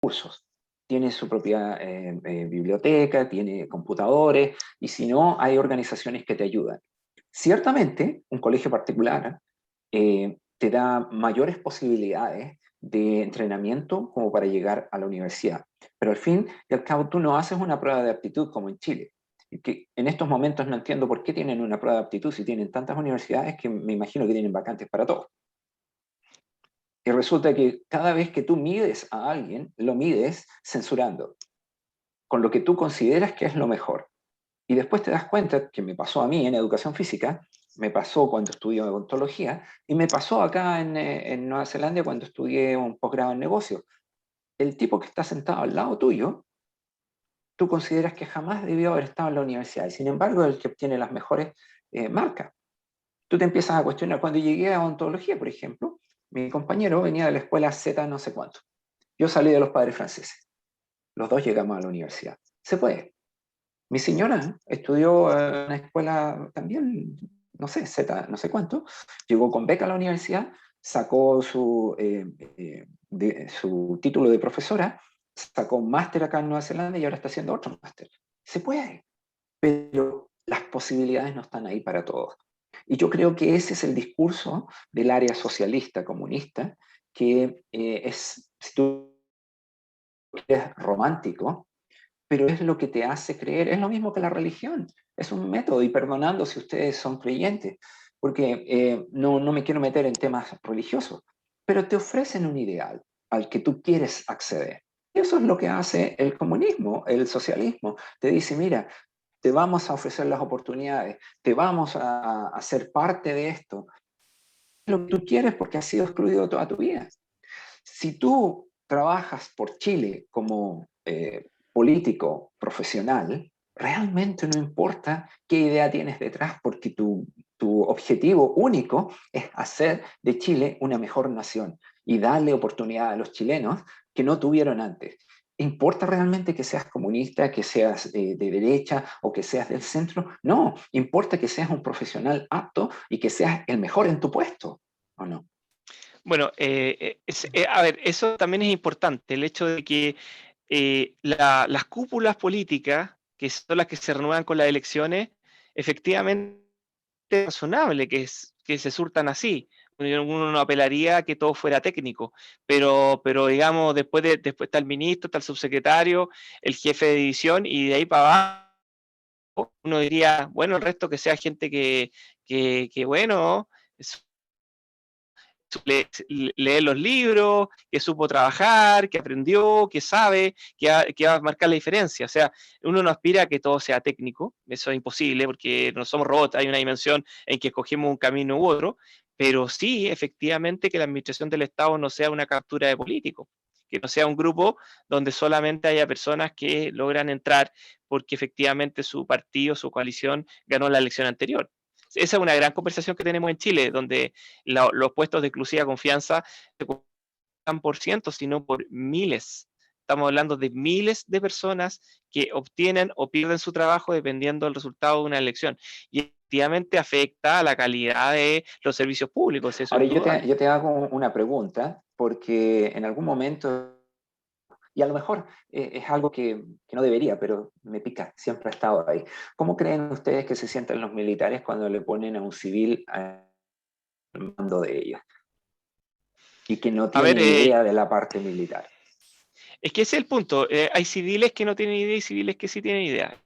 cursos. Tiene su propia biblioteca, tiene computadores, y si no, hay organizaciones que te ayudan. Ciertamente, un colegio particular te da mayores posibilidades de entrenamiento como para llegar a la universidad. Pero al fin y al cabo, tú no haces una prueba de aptitud como en Chile. Y que en estos momentos no entiendo por qué tienen una prueba de aptitud si tienen tantas universidades que me imagino que tienen vacantes para todos. Y resulta que cada vez que tú mides a alguien, lo mides censurando, con lo que tú consideras que es lo mejor. Y después te das cuenta, que me pasó a mí en educación física, me pasó cuando estudié odontología, y me pasó acá en Nueva Zelanda cuando estudié un posgrado en negocios. El tipo que está sentado al lado tuyo, tú consideras que jamás debió haber estado en la universidad, y sin embargo es el que obtiene las mejores marcas. Tú te empiezas a cuestionar. Cuando llegué a odontología, por ejemplo, mi compañero venía de la escuela Z no sé cuánto. Yo salí de los padres franceses. Los dos llegamos a la universidad. Se puede. Mi señora estudió en una escuela también, no sé, Z, no sé cuánto, llegó con beca a la universidad, sacó su título de profesora, sacó un máster acá en Nueva Zelanda y ahora está haciendo otro máster. Se puede, pero las posibilidades no están ahí para todos. Y yo creo que ese es el discurso del área socialista, comunista, que si tú eres romántico, pero es lo que te hace creer, es lo mismo que la religión, es un método, y perdonando si ustedes son creyentes, porque no me quiero meter en temas religiosos, pero te ofrecen un ideal al que tú quieres acceder. Y eso es lo que hace el comunismo, el socialismo. Te dice, mira, te vamos a ofrecer las oportunidades, te vamos a hacer parte de esto, lo que tú quieres porque has sido excluido toda tu vida. Si tú trabajas por Chile como político profesional, realmente no importa qué idea tienes detrás, porque tu objetivo único es hacer de Chile una mejor nación y darle oportunidad a los chilenos que no tuvieron antes. ¿Importa realmente que seas comunista, que seas de derecha o que seas del centro? No, importa que seas un profesional apto y que seas el mejor en tu puesto, ¿o no? Bueno, a ver, eso también es importante, el hecho de que las cúpulas políticas, que son las que se renuevan con las elecciones, efectivamente es razonable que se surtan así. Uno no apelaría a que todo fuera técnico, pero digamos, después está el ministro, está el subsecretario, el jefe de división, y de ahí para abajo uno diría, bueno, el resto que sea gente que bueno, lee los libros, que supo trabajar, que aprendió, que sabe, que va a marcar la diferencia. O sea, uno no aspira a que todo sea técnico, eso es imposible porque no somos robots, hay una dimensión en que escogemos un camino u otro, pero sí, efectivamente, que la administración del Estado no sea una captura de políticos, que no sea un grupo donde solamente haya personas que logran entrar porque efectivamente su partido, su coalición ganó la elección anterior. Esa es una gran conversación que tenemos en Chile, donde los puestos de exclusiva confianza se cuentan por cientos, sino por miles. Estamos hablando de miles de personas que obtienen o pierden su trabajo dependiendo del resultado de una elección. Y efectivamente afecta a la calidad de los servicios públicos, eso es Ahora, yo indudable. yo te hago una pregunta, porque en algún momento, y a lo mejor es algo que no debería, pero me pica, siempre ha estado ahí. ¿Cómo creen ustedes que se sienten los militares cuando le ponen a un civil al mando de ellos y que no A ver, tiene idea de la parte militar? es que ese es el punto. Hay civiles que no tienen idea y civiles que sí tienen idea.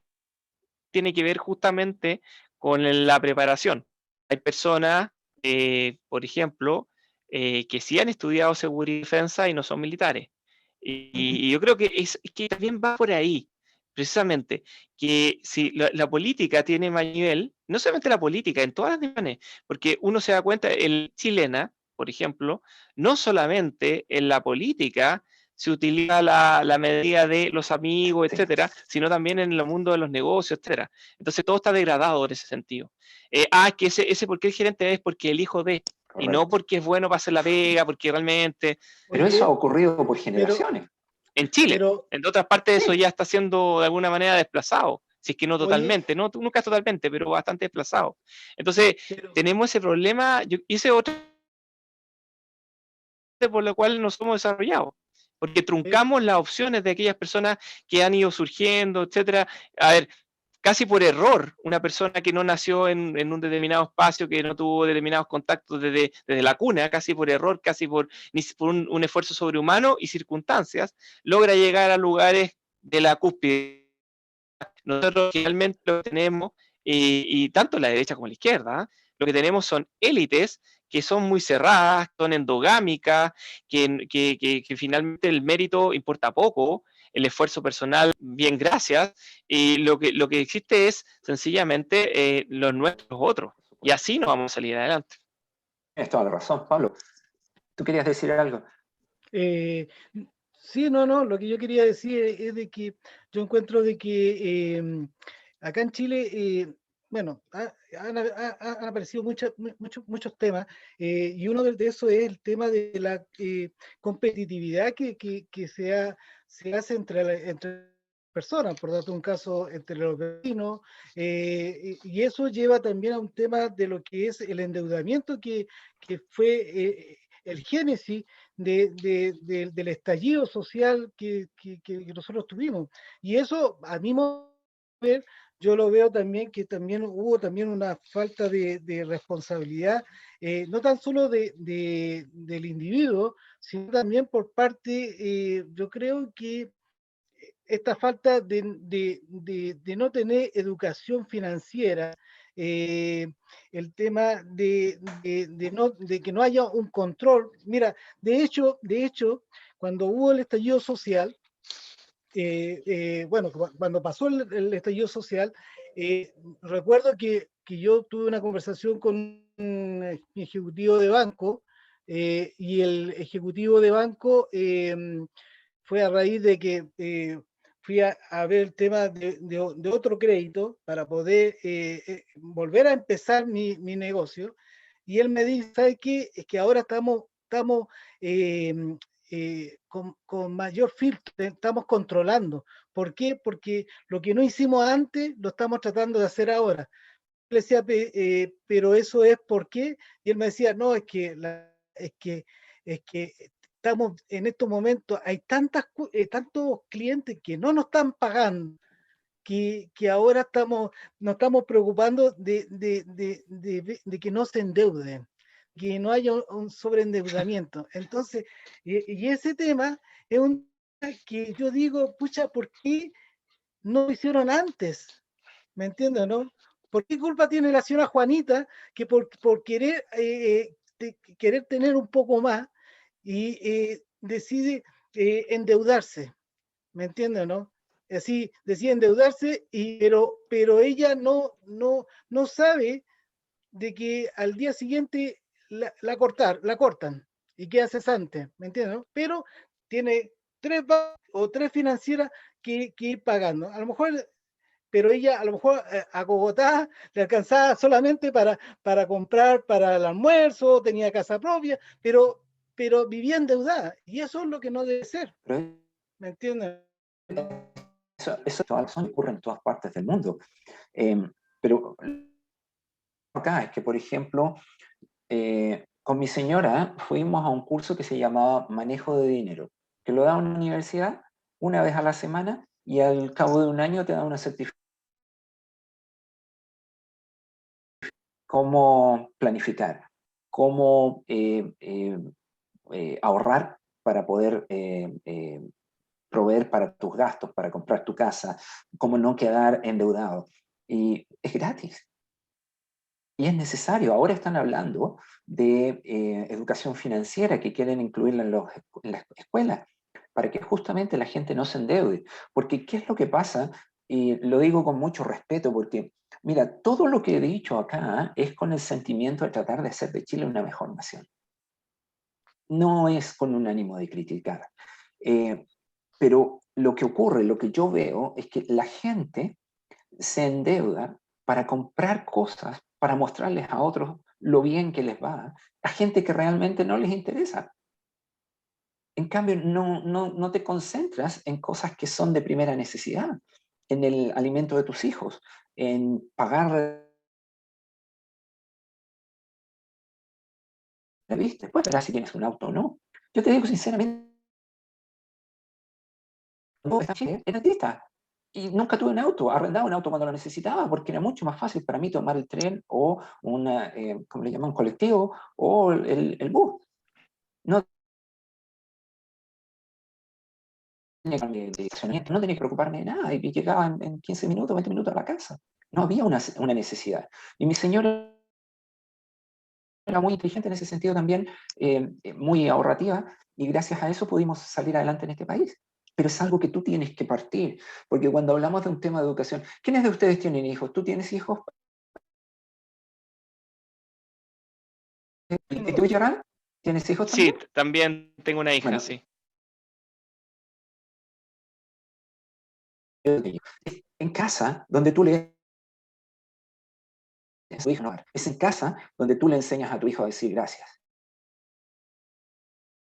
Tiene que ver justamente con la preparación. Hay personas, por ejemplo, que sí han estudiado seguridad y defensa y no son militares. Ujú. Y yo creo que es que también va por ahí, precisamente, que si la política tiene más nivel, no solamente la política, en todas las dimensiones, porque uno se da cuenta, el chilena, por ejemplo, no solamente en la política se utiliza la medida de los amigos, Sí, etcétera, sino también en el mundo de los negocios, etcétera. Entonces todo está degradado en ese sentido. Es que ese por qué el gerente es porque el hijo de, y no correcto. porque es bueno para hacer la pega, porque realmente Pero eso ha Oye, ocurrido por pero, generaciones. en Chile, pero, en otras partes eso Sí, ya está siendo de alguna manera desplazado, si es que no oye, totalmente, no, nunca es totalmente, pero bastante desplazado. Entonces pero, tenemos ese problema, y ese otro por lo cual no somos desarrollados. porque truncamos las opciones de aquellas personas que han ido surgiendo, etcétera. A ver, casi por error, una persona que no nació en un determinado espacio, que no tuvo determinados contactos desde la cuna, casi por error, casi por un esfuerzo sobrehumano y circunstancias, logra llegar a lugares de la cúspide. Nosotros realmente lo tenemos, y tanto la derecha como la izquierda, lo que tenemos son élites que son muy cerradas, son endogámicas, que finalmente el mérito importa poco, el esfuerzo personal, bien, gracias, y lo que existe es sencillamente los nuestros otros, y así nos vamos a salir adelante. Tienes toda la razón, Pablo. ¿Tú querías decir algo? Eh, sí, no, lo que yo quería decir es de que yo encuentro de que acá en Chile, bueno, han aparecido muchos temas, y uno de esos es el tema de la competitividad que se hace entre personas, por darte un caso, entre los vecinos, y eso lleva también a un tema de lo que es el endeudamiento que fue el génesis del estallido social que nosotros tuvimos. Y eso, a mi modo de ver, yo lo veo también que también hubo también una falta de responsabilidad, no tan solo del individuo, sino también por parte, yo creo que esta falta de no tener educación financiera, eh, el tema de que no haya un control. Mira, de hecho, cuando hubo el estallido social, bueno, cuando pasó el estallido social, recuerdo que yo tuve una conversación con un ejecutivo de banco, y el ejecutivo de banco fue a raíz de que fui a ver el tema de otro crédito para poder volver a empezar mi negocio. Y él me dice, ¿sabe qué? Es que ahora estamos eh, con mayor filtro, estamos controlando. ¿Por qué? Porque lo que no hicimos antes lo estamos tratando de hacer ahora. Le decía, pero eso es por qué. Y él me decía, no, es que estamos en estos momentos, hay tantos clientes que no nos están pagando, que ahora nos estamos preocupando de que no se endeuden, que no haya un sobreendeudamiento. Entonces, y ese tema es un tema que yo digo, pucha, ¿por qué no lo hicieron antes? ¿Me entiendes, no? ¿Por qué culpa tiene la señora Juanita que por querer tener un poco más y decide endeudarse? ¿Me entiendes, no? Así decide endeudarse, pero ella no sabe de que al día siguiente la cortan y queda cesante, ¿me entiendes, no? Pero tiene tres financieras que ir pagando. A lo mejor, pero ella a lo mejor a Bogotá le alcanzaba solamente para comprar para el almuerzo, tenía casa propia, pero vivía endeudada. Y eso es lo que no debe ser, Pero ¿me entiendes? eso ocurre en todas partes del mundo. Pero acá es que, por ejemplo, con mi señora fuimos a un curso que se llamaba Manejo de Dinero, que lo da una universidad una vez a la semana y al cabo de un año te da una certificación. Cómo planificar, cómo ahorrar para poder proveer para tus gastos, para comprar tu casa, cómo no quedar endeudado. Y es gratis. Y es necesario. Ahora están hablando de educación financiera que quieren incluirla en las escuelas para que justamente la gente no se endeude. Porque ¿qué es lo que pasa? Y lo digo con mucho respeto porque, mira, todo lo que he dicho acá es con el sentimiento de tratar de hacer de Chile una mejor nación. No es con un ánimo de criticar. Pero lo que ocurre, lo que yo veo, es que la gente se endeuda para comprar cosas, para mostrarles a otros lo bien que les va, a gente que realmente no les interesa. En cambio, no te concentras en cosas que son de primera necesidad, en el alimento de tus hijos, en pagar la vista. Después verás si tienes un auto o no. Yo te digo sinceramente, era dentista. Y nunca tuve un auto, arrendaba un auto cuando lo necesitaba, porque era mucho más fácil para mí tomar el tren o ¿cómo le llaman? Colectivo o el bus. No tenía de estacionamiento, no tenía que preocuparme de nada y llegaba en 15 minutos, 20 minutos a la casa. No había una necesidad. Y mi señora era muy inteligente en ese sentido también, muy ahorrativa, y gracias a eso pudimos salir adelante en este país. Pero es algo que tú tienes que partir, porque cuando hablamos de un tema de educación, ¿quiénes de ustedes tienen hijos? ¿Tú tienes hijos? Tengo ¿Y tú, dos. Gerard? ¿Tienes hijos Sí, también? también tengo una hija, Bueno, sí. en casa, donde tú le a tu hijo, no, es en casa donde tú le enseñas a tu hijo a decir gracias.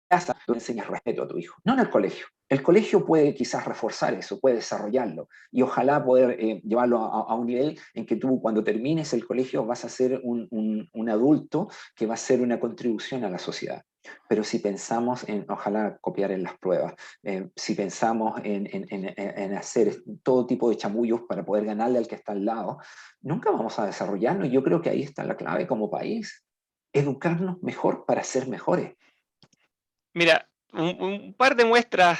Casa donde enseñas respeto a tu hijo, no en el colegio. El colegio puede quizás reforzar eso, puede desarrollarlo y ojalá poder llevarlo a un nivel en que tú cuando termines el colegio vas a ser un adulto que va a ser una contribución a la sociedad. Pero si pensamos en, ojalá, copiar en las pruebas, si pensamos en hacer todo tipo de chamullos para poder ganarle al que está al lado, nunca vamos a desarrollarnos. Y yo creo que ahí está la clave como país, educarnos mejor para ser mejores. Mira, un par de muestras,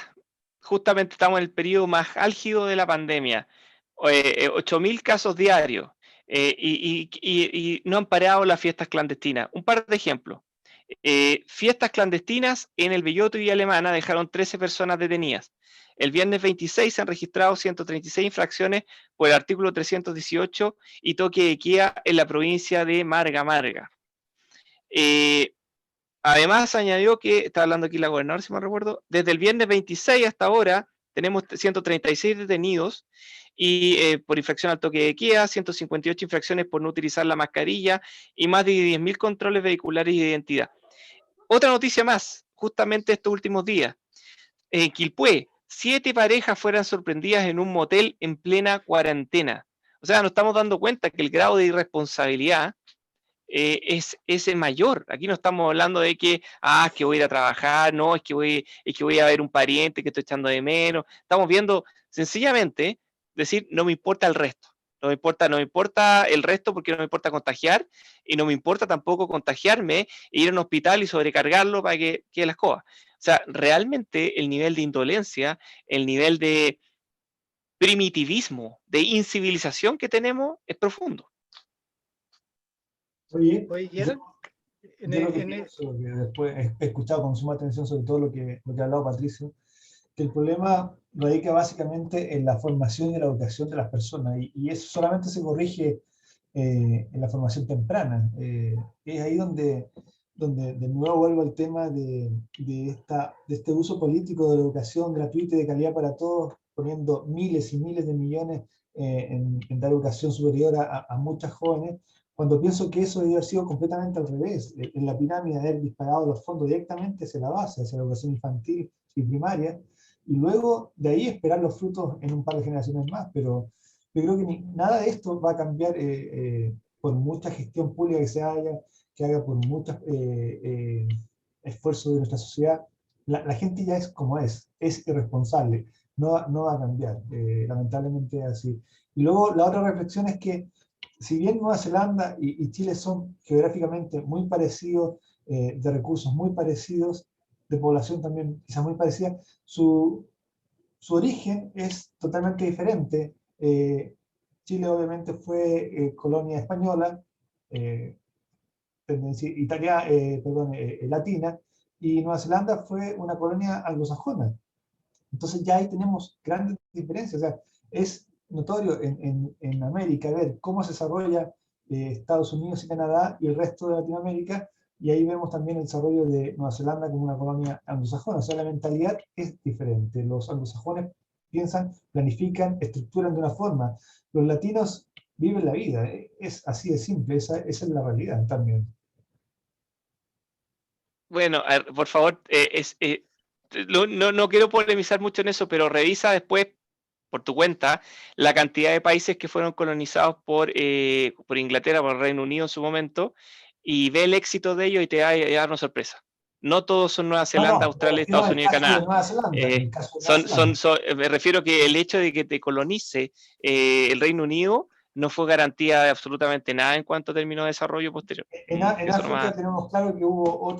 justamente estamos en el periodo más álgido de la pandemia, 8.000 casos diarios, y no han parado las fiestas clandestinas. Un par de ejemplos. Fiestas clandestinas en el Belloto y Alemana dejaron 13 personas detenidas. El viernes 26 se han registrado 136 infracciones por el artículo 318 y toque de queda en la provincia de Marga Marga. Además, añadió que, está hablando aquí la gobernadora, si me recuerdo, desde el viernes 26 hasta ahora tenemos 136 detenidos y por infracción al toque de queda, 158 infracciones por no utilizar la mascarilla y más de 10.000 controles vehiculares de identidad. Otra noticia más, justamente estos últimos días. En Quilpué, 7 parejas fueron sorprendidas en un motel en plena cuarentena. O sea, nos estamos dando cuenta que el grado de irresponsabilidad es el mayor. Aquí no estamos hablando de que, es que voy a ir a trabajar, no, es que voy a ver un pariente que estoy echando de menos. Estamos viendo sencillamente decir, no me importa el resto. No me importa el resto porque no me importa contagiar y no me importa tampoco contagiarme e ir a un hospital y sobrecargarlo para que quede las cosas. O sea, realmente el nivel de indolencia, el nivel de primitivismo, de incivilización que tenemos es profundo. Oye, Oye, yo, Gerald, en yo lo el- que en el- pienso, que después he escuchado con suma atención sobre todo lo que ha hablado Patricio, que el problema radica básicamente en la formación y la educación de las personas, y eso solamente se corrige en la formación temprana. Es ahí donde de nuevo vuelvo al tema de este uso político de la educación gratuita y de calidad para todos, poniendo miles y miles de millones en dar educación superior a muchas jóvenes, cuando pienso que eso debería haber sido completamente al revés. En la pirámide, haber disparado los fondos directamente hacia la base, hacia la educación infantil y primaria, y luego de ahí esperar los frutos en un par de generaciones más. Pero yo creo que nada de esto va a cambiar por mucha gestión pública que haga por muchos esfuerzos de nuestra sociedad. La gente ya es como es irresponsable, no va a cambiar, lamentablemente es así. Y luego la otra reflexión es que si bien Nueva Zelanda y Chile son geográficamente muy parecidos, de recursos muy parecidos, de población también quizás muy parecida, su origen es totalmente diferente. Chile obviamente fue colonia española, eh, latina, y Nueva Zelanda fue una colonia anglosajona. Entonces ya ahí tenemos grandes diferencias. O sea, es notorio en América ver cómo se desarrolla Estados Unidos y Canadá y el resto de Latinoamérica, y ahí vemos también el desarrollo de Nueva Zelanda como una colonia anglosajona. O sea, la mentalidad es diferente. Los anglosajones piensan, planifican, estructuran de una forma. Los latinos viven la vida. Es así de simple. Esa es la realidad también. Bueno, a ver, por favor, no quiero polemizar mucho en eso, pero revisa después por tu cuenta la cantidad de países que fueron colonizados por Inglaterra, por el Reino Unido en su momento, y ve el éxito de ellos y te va a dar una sorpresa. No todos son Nueva No, Zelanda, no, me Australia, refiero Estados al Unidos y caso de Canadá. Nueva Zelanda, en el caso de Nueva Zelanda. Me refiero que el hecho de que te colonice el Reino Unido no fue garantía de absolutamente nada en cuanto terminó desarrollo posterior. En Eso África nomás. tenemos claro que hubo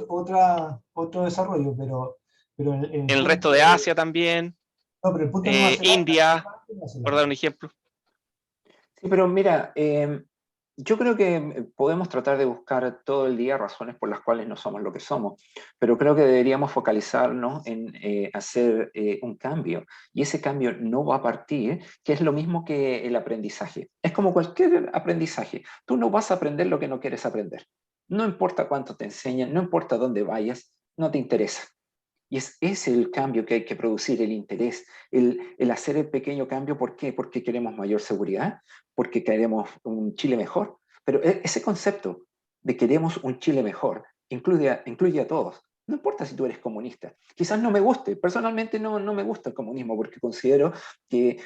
otro desarrollo, pero el En el resto punto de de, Asia también, no, pero el punto de Nueva Zelanda, India, solamente Nueva por Zelanda. dar un ejemplo. Sí, pero mira, yo creo que podemos tratar de buscar todo el día razones por las cuales no somos lo que somos, pero creo que deberíamos focalizarnos en hacer un cambio. Y ese cambio no va a partir, que es lo mismo que el aprendizaje. Es como cualquier aprendizaje. Tú no vas a aprender lo que no quieres aprender. No importa cuánto te enseñan, no importa dónde vayas, no te interesa. Y es ese el cambio que hay que producir, el interés, el hacer el pequeño cambio. ¿Por qué? Porque queremos mayor seguridad, porque queremos un Chile mejor. Pero ese concepto de queremos un Chile mejor incluye a todos. No importa si tú eres comunista. Quizás no me guste, personalmente no me gusta el comunismo porque considero que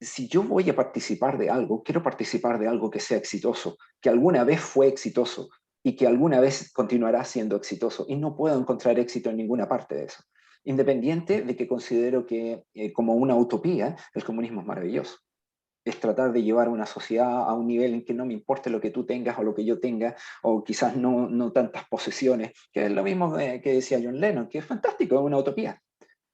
si yo voy a participar de algo, quiero participar de algo que sea exitoso, que alguna vez fue exitoso y que alguna vez continuará siendo exitoso. Y no puedo encontrar éxito en ninguna parte de eso. Independiente de que considero que como una utopía el comunismo es maravilloso. Es tratar de llevar una sociedad a un nivel en que no me importe lo que tú tengas o lo que yo tenga, o quizás no tantas posesiones, que es lo mismo que decía John Lennon, que es fantástico, es una utopía.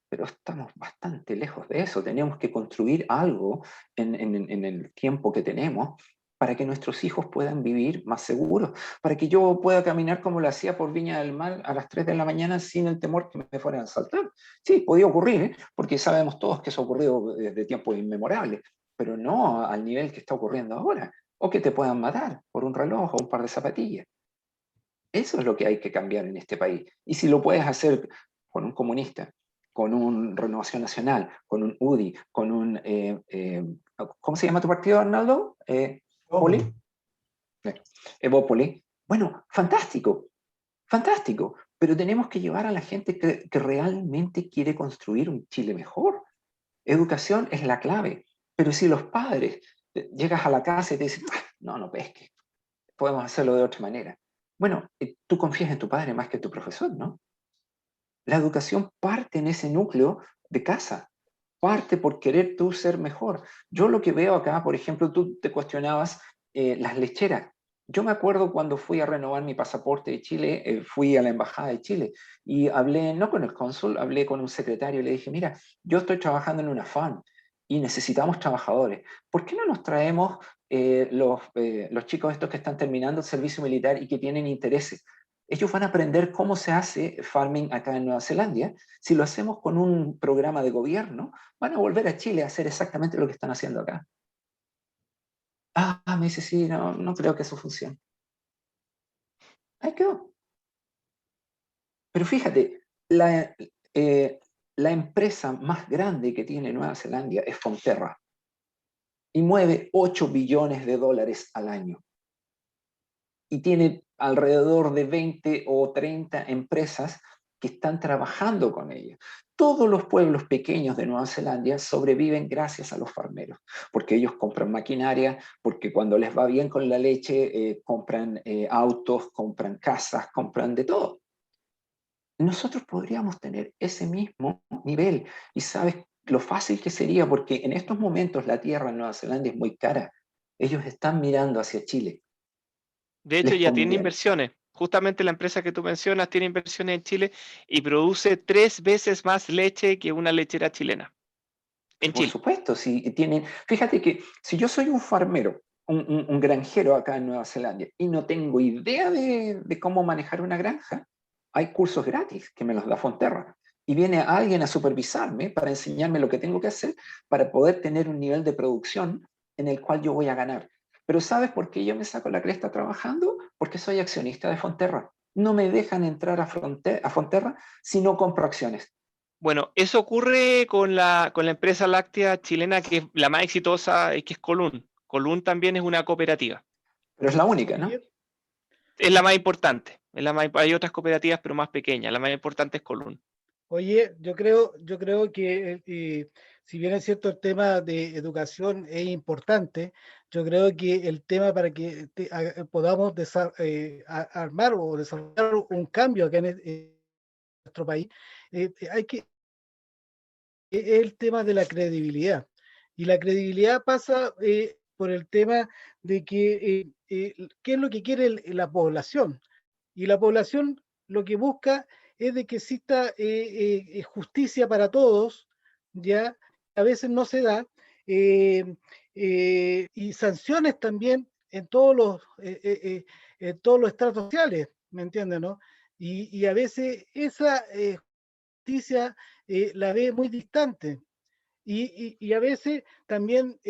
Pero estamos bastante lejos de eso. Tenemos que construir algo en el tiempo que tenemos para que nuestros hijos puedan vivir más seguros, para que yo pueda caminar como lo hacía por Viña del Mar a las 3 de la mañana sin el temor que me fueran a asaltar. Sí, podía ocurrir, ¿eh? Porque sabemos todos que eso ha ocurrido desde tiempos inmemorables, pero no al nivel que está ocurriendo ahora, o que te puedan matar por un reloj o un par de zapatillas. Eso es lo que hay que cambiar en este país. Y si lo puedes hacer con un comunista, con un Renovación Nacional, con un UDI, con un... ¿cómo se llama tu partido, Arnaldo? Evópolis. ¿Poli? Evópoli. Bueno, fantástico, fantástico. Pero tenemos que llevar a la gente que realmente quiere construir un Chile mejor. Educación es la clave. Pero si los padres llegas a la casa y te dicen, "Ah, no pesques, podemos hacerlo de otra manera". Bueno, tú confías en tu padre más que en tu profesor, ¿no? La educación parte en ese núcleo de casa, parte por querer tú ser mejor. Yo lo que veo acá, por ejemplo, tú te cuestionabas las lecheras. Yo me acuerdo cuando fui a renovar mi pasaporte de Chile, fui a la Embajada de Chile y hablé, no con el cónsul, hablé con un secretario y le dije, mira, yo estoy trabajando en una FAN y necesitamos trabajadores. ¿Por qué no nos traemos los chicos estos que están terminando el servicio militar y que tienen intereses? Ellos van a aprender cómo se hace farming acá en Nueva Zelanda. Si lo hacemos con un programa de gobierno, van a volver a Chile a hacer exactamente lo que están haciendo acá. Me dice, sí, no creo que eso funcione. Ahí quedó. Pero fíjate, la empresa más grande que tiene Nueva Zelanda es Fonterra y mueve 8 billones de dólares al año. Y tiene alrededor de 20 o 30 empresas que están trabajando con ella. Todos los pueblos pequeños de Nueva Zelanda sobreviven gracias a los farmeros, porque ellos compran maquinaria, porque cuando les va bien con la leche, compran autos, compran casas, compran de todo. Nosotros podríamos tener ese mismo nivel. Y sabes lo fácil que sería, porque en estos momentos la tierra en Nueva Zelanda es muy cara. Ellos están mirando hacia Chile. De hecho, Les ya tiene conviene. inversiones. Justamente la empresa que tú mencionas tiene inversiones en Chile y produce 3 veces más leche que una lechera chilena en Pero por Chile. supuesto, si tienen, fíjate que si yo soy un farmero, un granjero acá en Nueva Zelanda y no tengo idea de cómo manejar una granja, hay cursos gratis que me los da Fonterra. Y viene alguien a supervisarme para enseñarme lo que tengo que hacer para poder tener un nivel de producción en el cual yo voy a ganar. Pero ¿sabes por qué yo me saco la cresta trabajando? Porque soy accionista de Fonterra. No me dejan entrar a Fonterra si no compro acciones. Bueno, eso ocurre con la empresa láctea chilena que es la más exitosa, que es Colún. Colún también es una cooperativa. Pero es la única, ¿no? Oye, Es la más importante. Hay otras cooperativas, pero más pequeñas. La más importante es Colún. Oye, yo creo que si bien es cierto el tema de educación es importante, yo creo que el tema para que podamos armar o desarrollar un cambio acá nuestro país, hay que, es el tema de la credibilidad. Y la credibilidad pasa por el tema de que, ¿qué es lo que quiere la población? Y la población lo que busca es de que exista justicia para todos, ya a veces no se da, eh, y sanciones también en todos los estratos sociales, ¿me entienden, no? Y a veces esa justicia la ve muy distante. Y a veces también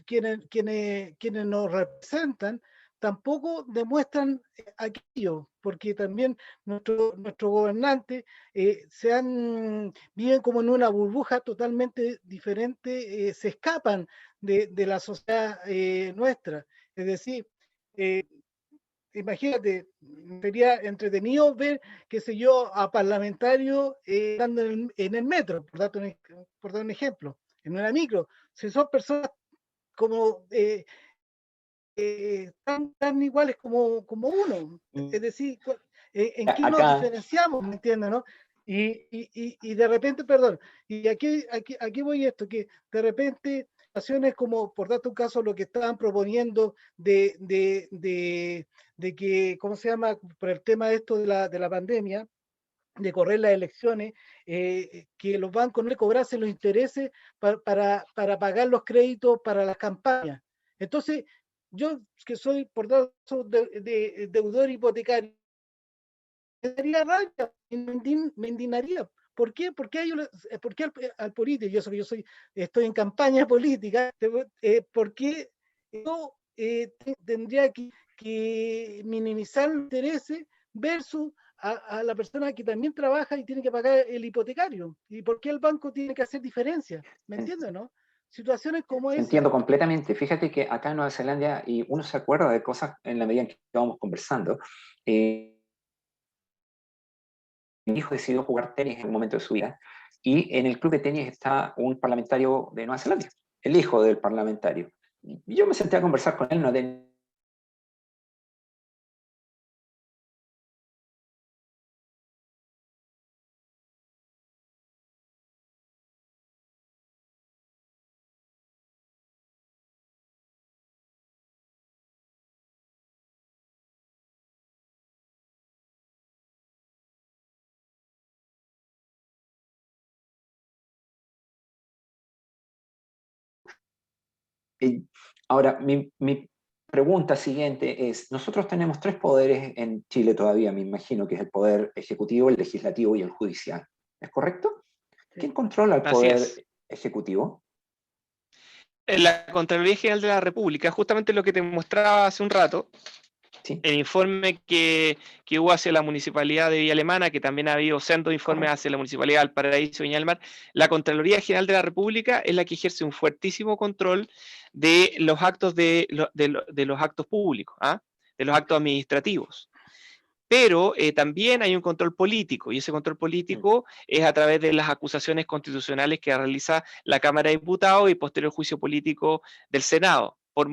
quienes nos representan tampoco demuestran aquello, porque también nuestros gobernantes viven como en una burbuja totalmente diferente, se escapan de la sociedad nuestra. Es decir, eh, imagínate, sería entretenido ver, qué sé yo, a parlamentarios estando en el metro, por dar un ejemplo, en una micro. Si son personas como tan iguales como uno. Es decir, ¿en qué nos Acá, diferenciamos? ¿Me entiendes, no? Y de repente, perdón, y aquí voy esto, que de repente situaciones como, por darte un caso, lo que estaban proponiendo de que, ¿cómo se llama? Por el tema de esto de la pandemia, de correr las elecciones, que los bancos no le cobrasen los intereses para pagar los créditos para las campañas. Entonces, yo que soy por dato de deudor hipotecario, me daría rabia, me indignaría. ¿Por qué? ¿Por qué al político? Estoy en campaña política, ¿por qué yo tendría que minimizar los intereses versus a la persona que también trabaja y tiene que pagar el hipotecario? ¿Y por qué el banco tiene que hacer diferencia? ¿Me entiendes, no? Situaciones como esa. entiendo completamente. Fíjate que acá en Nueva Zelanda, y uno se acuerda de cosas en la medida en que vamos conversando, mi hijo decidió jugar tenis en un momento de su vida, y en el club de tenis está un parlamentario de Nueva Zelanda, el hijo del parlamentario. Y yo me senté a conversar con él, no de ahora, mi pregunta siguiente es, nosotros tenemos tres poderes en Chile todavía, me imagino, que es el poder ejecutivo, el legislativo y el judicial. ¿Es correcto? Sí. ¿Quién controla el Así es. poder ejecutivo? La Contraloría General de la República, justamente lo que te mostraba hace un rato, Sí, el informe que hubo hacia la Municipalidad de Villa Alemana, que también ha habido sendos informes correcto. hacia la Municipalidad de Valparaíso y Viña del Mar, la Contraloría General de la República es la que ejerce un fuertísimo control de los actos de los actos públicos, ¿ah? De los actos administrativos. Pero también hay un control político, y ese control político es a través de las acusaciones constitucionales que realiza la Cámara de Diputados y posterior juicio político del Senado, por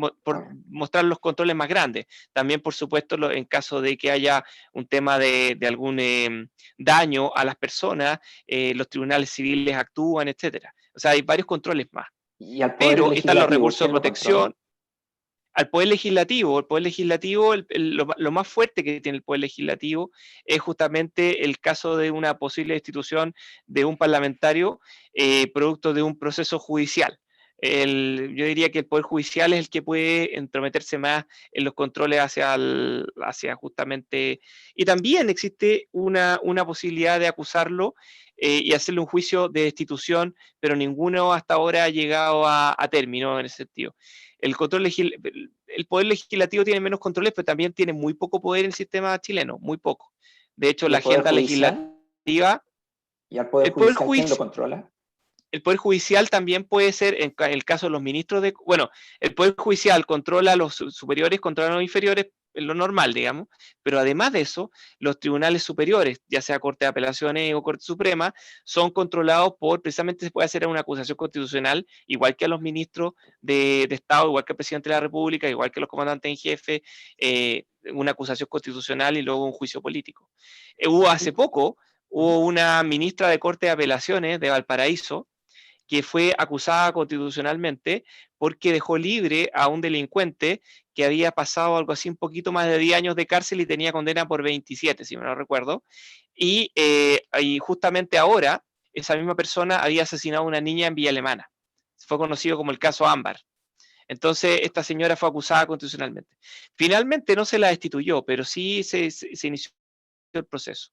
mostrar los controles más grandes. También, por supuesto, en caso de que haya un tema de algún daño a las personas, los tribunales civiles actúan, etcétera. O sea, hay varios controles más. ¿Y al poder Pero están los legislativo, recursos de quién lo controla? protección. Al Poder Legislativo, lo más fuerte que tiene el Poder Legislativo es justamente el caso de una posible destitución de un parlamentario producto de un proceso judicial. Yo diría que el Poder Judicial es el que puede entrometerse más en los controles hacia justamente... Y también existe una posibilidad de acusarlo y hacerle un juicio de destitución, pero ninguno hasta ahora ha llegado a término en ese sentido. El poder legislativo tiene menos controles, pero también tiene muy poco poder en el sistema chileno, muy poco. De hecho, ¿Y la el poder agenda judicial? legislativa, ¿Y al poder el poder judicial quién lo juicio, controla? el Poder Judicial también puede ser, en el caso de los ministros bueno, el Poder Judicial controla a los superiores, controla a los inferiores, en lo normal, digamos, pero además de eso, los tribunales superiores, ya sea Corte de Apelaciones o Corte Suprema, son controlados precisamente se puede hacer una acusación constitucional, igual que a los ministros de Estado, igual que al presidente de la República, igual que los comandantes en jefe, una acusación constitucional y luego un juicio político. Hubo hace poco hubo una ministra de Corte de Apelaciones de Valparaíso que fue acusada constitucionalmente porque dejó libre a un delincuente que había pasado algo así un poquito más de 10 años de cárcel y tenía condena por 27, si me lo recuerdo. Y justamente ahora, esa misma persona había asesinado a una niña en Villa Alemana. Fue conocido como el caso Ámbar. Entonces, esta señora fue acusada constitucionalmente. Finalmente no se la destituyó, pero sí se inició el proceso.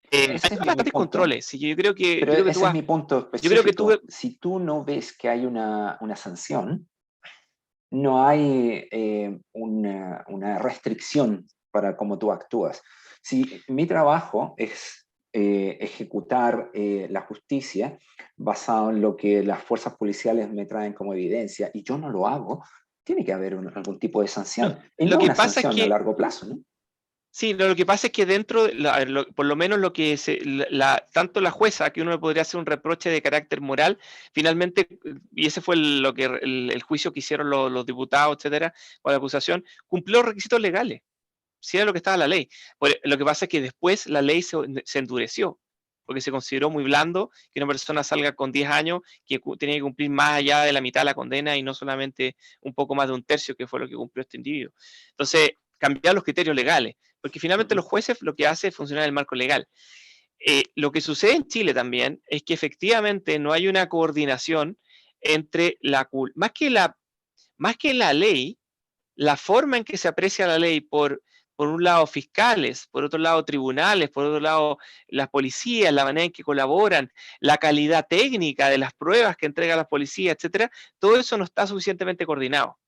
Hay Ese es mi bastantes punto. controles. Y yo creo que, Pero ese es mi punto yo creo que específico. Si tú no ves que hay una sanción, no hay una restricción para cómo tú actúas. Si mi trabajo es ejecutar la justicia basado en lo que las fuerzas policiales me traen como evidencia y yo no lo hago, tiene que haber algún tipo de sanción. Y lo no que una pasa es sanción a que largo plazo, ¿no? sí, lo que pasa es que dentro, por lo menos lo que tanto la jueza, que uno le podría hacer un reproche de carácter moral, finalmente, y ese fue el juicio que hicieron los diputados, etcétera, o la acusación, cumplió los requisitos legales. Sí era lo que estaba en la ley. Lo que pasa es que después la ley se endureció, porque se consideró muy blando que una persona salga con 10 años que tenía que cumplir más allá de la mitad de la condena y no solamente un poco más de un tercio, que fue lo que cumplió este individuo. Entonces, cambiar los criterios legales, porque finalmente los jueces lo que hacen es funcionar el marco legal. Lo que sucede en Chile también es que efectivamente no hay una coordinación entre más que la ley, la forma en que se aprecia la ley por un lado fiscales, por otro lado tribunales, por otro lado las policías, la manera en que colaboran, la calidad técnica de las pruebas que entrega la policía, etcétera, todo eso no está suficientemente coordinado.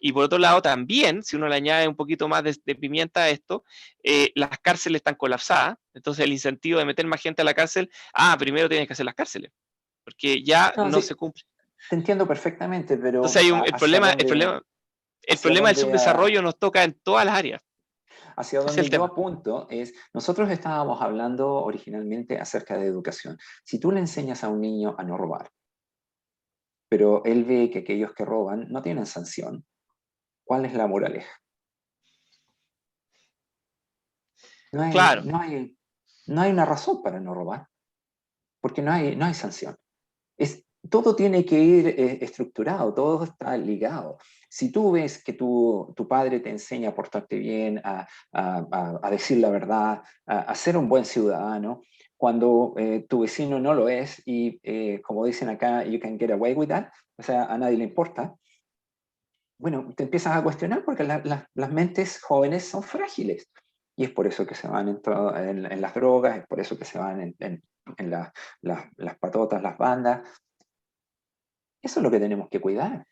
Y por otro lado también, si uno le añade un poquito más de pimienta a esto, las cárceles están colapsadas, entonces el incentivo de meter más gente a la cárcel, primero tienes que hacer las cárceles, porque ya no Sí, se cumple. te entiendo perfectamente, pero Entonces el hacia problema, dónde, el hacia problema del dónde, subdesarrollo nos toca en todas las áreas. hacia Ese es donde el yo tema. apunto es, nosotros estábamos hablando originalmente acerca de educación. Si tú le enseñas a un niño a no robar, pero él ve que aquellos que roban no tienen sanción, ¿cuál es la moraleja? No hay, Claro, no hay, no hay una razón para no robar, porque no hay sanción. Todo tiene que ir estructurado, todo está ligado. Si tú ves que tu padre te enseña a portarte bien, a decir la verdad, a ser un buen ciudadano, cuando tu vecino no lo es y como dicen acá, you can get away with that, o sea, a nadie le importa, bueno, te empiezas a cuestionar porque las mentes jóvenes son frágiles. Y es por eso que se van en las drogas, es por eso que se van en las patotas, las bandas. Eso es lo que tenemos que cuidar.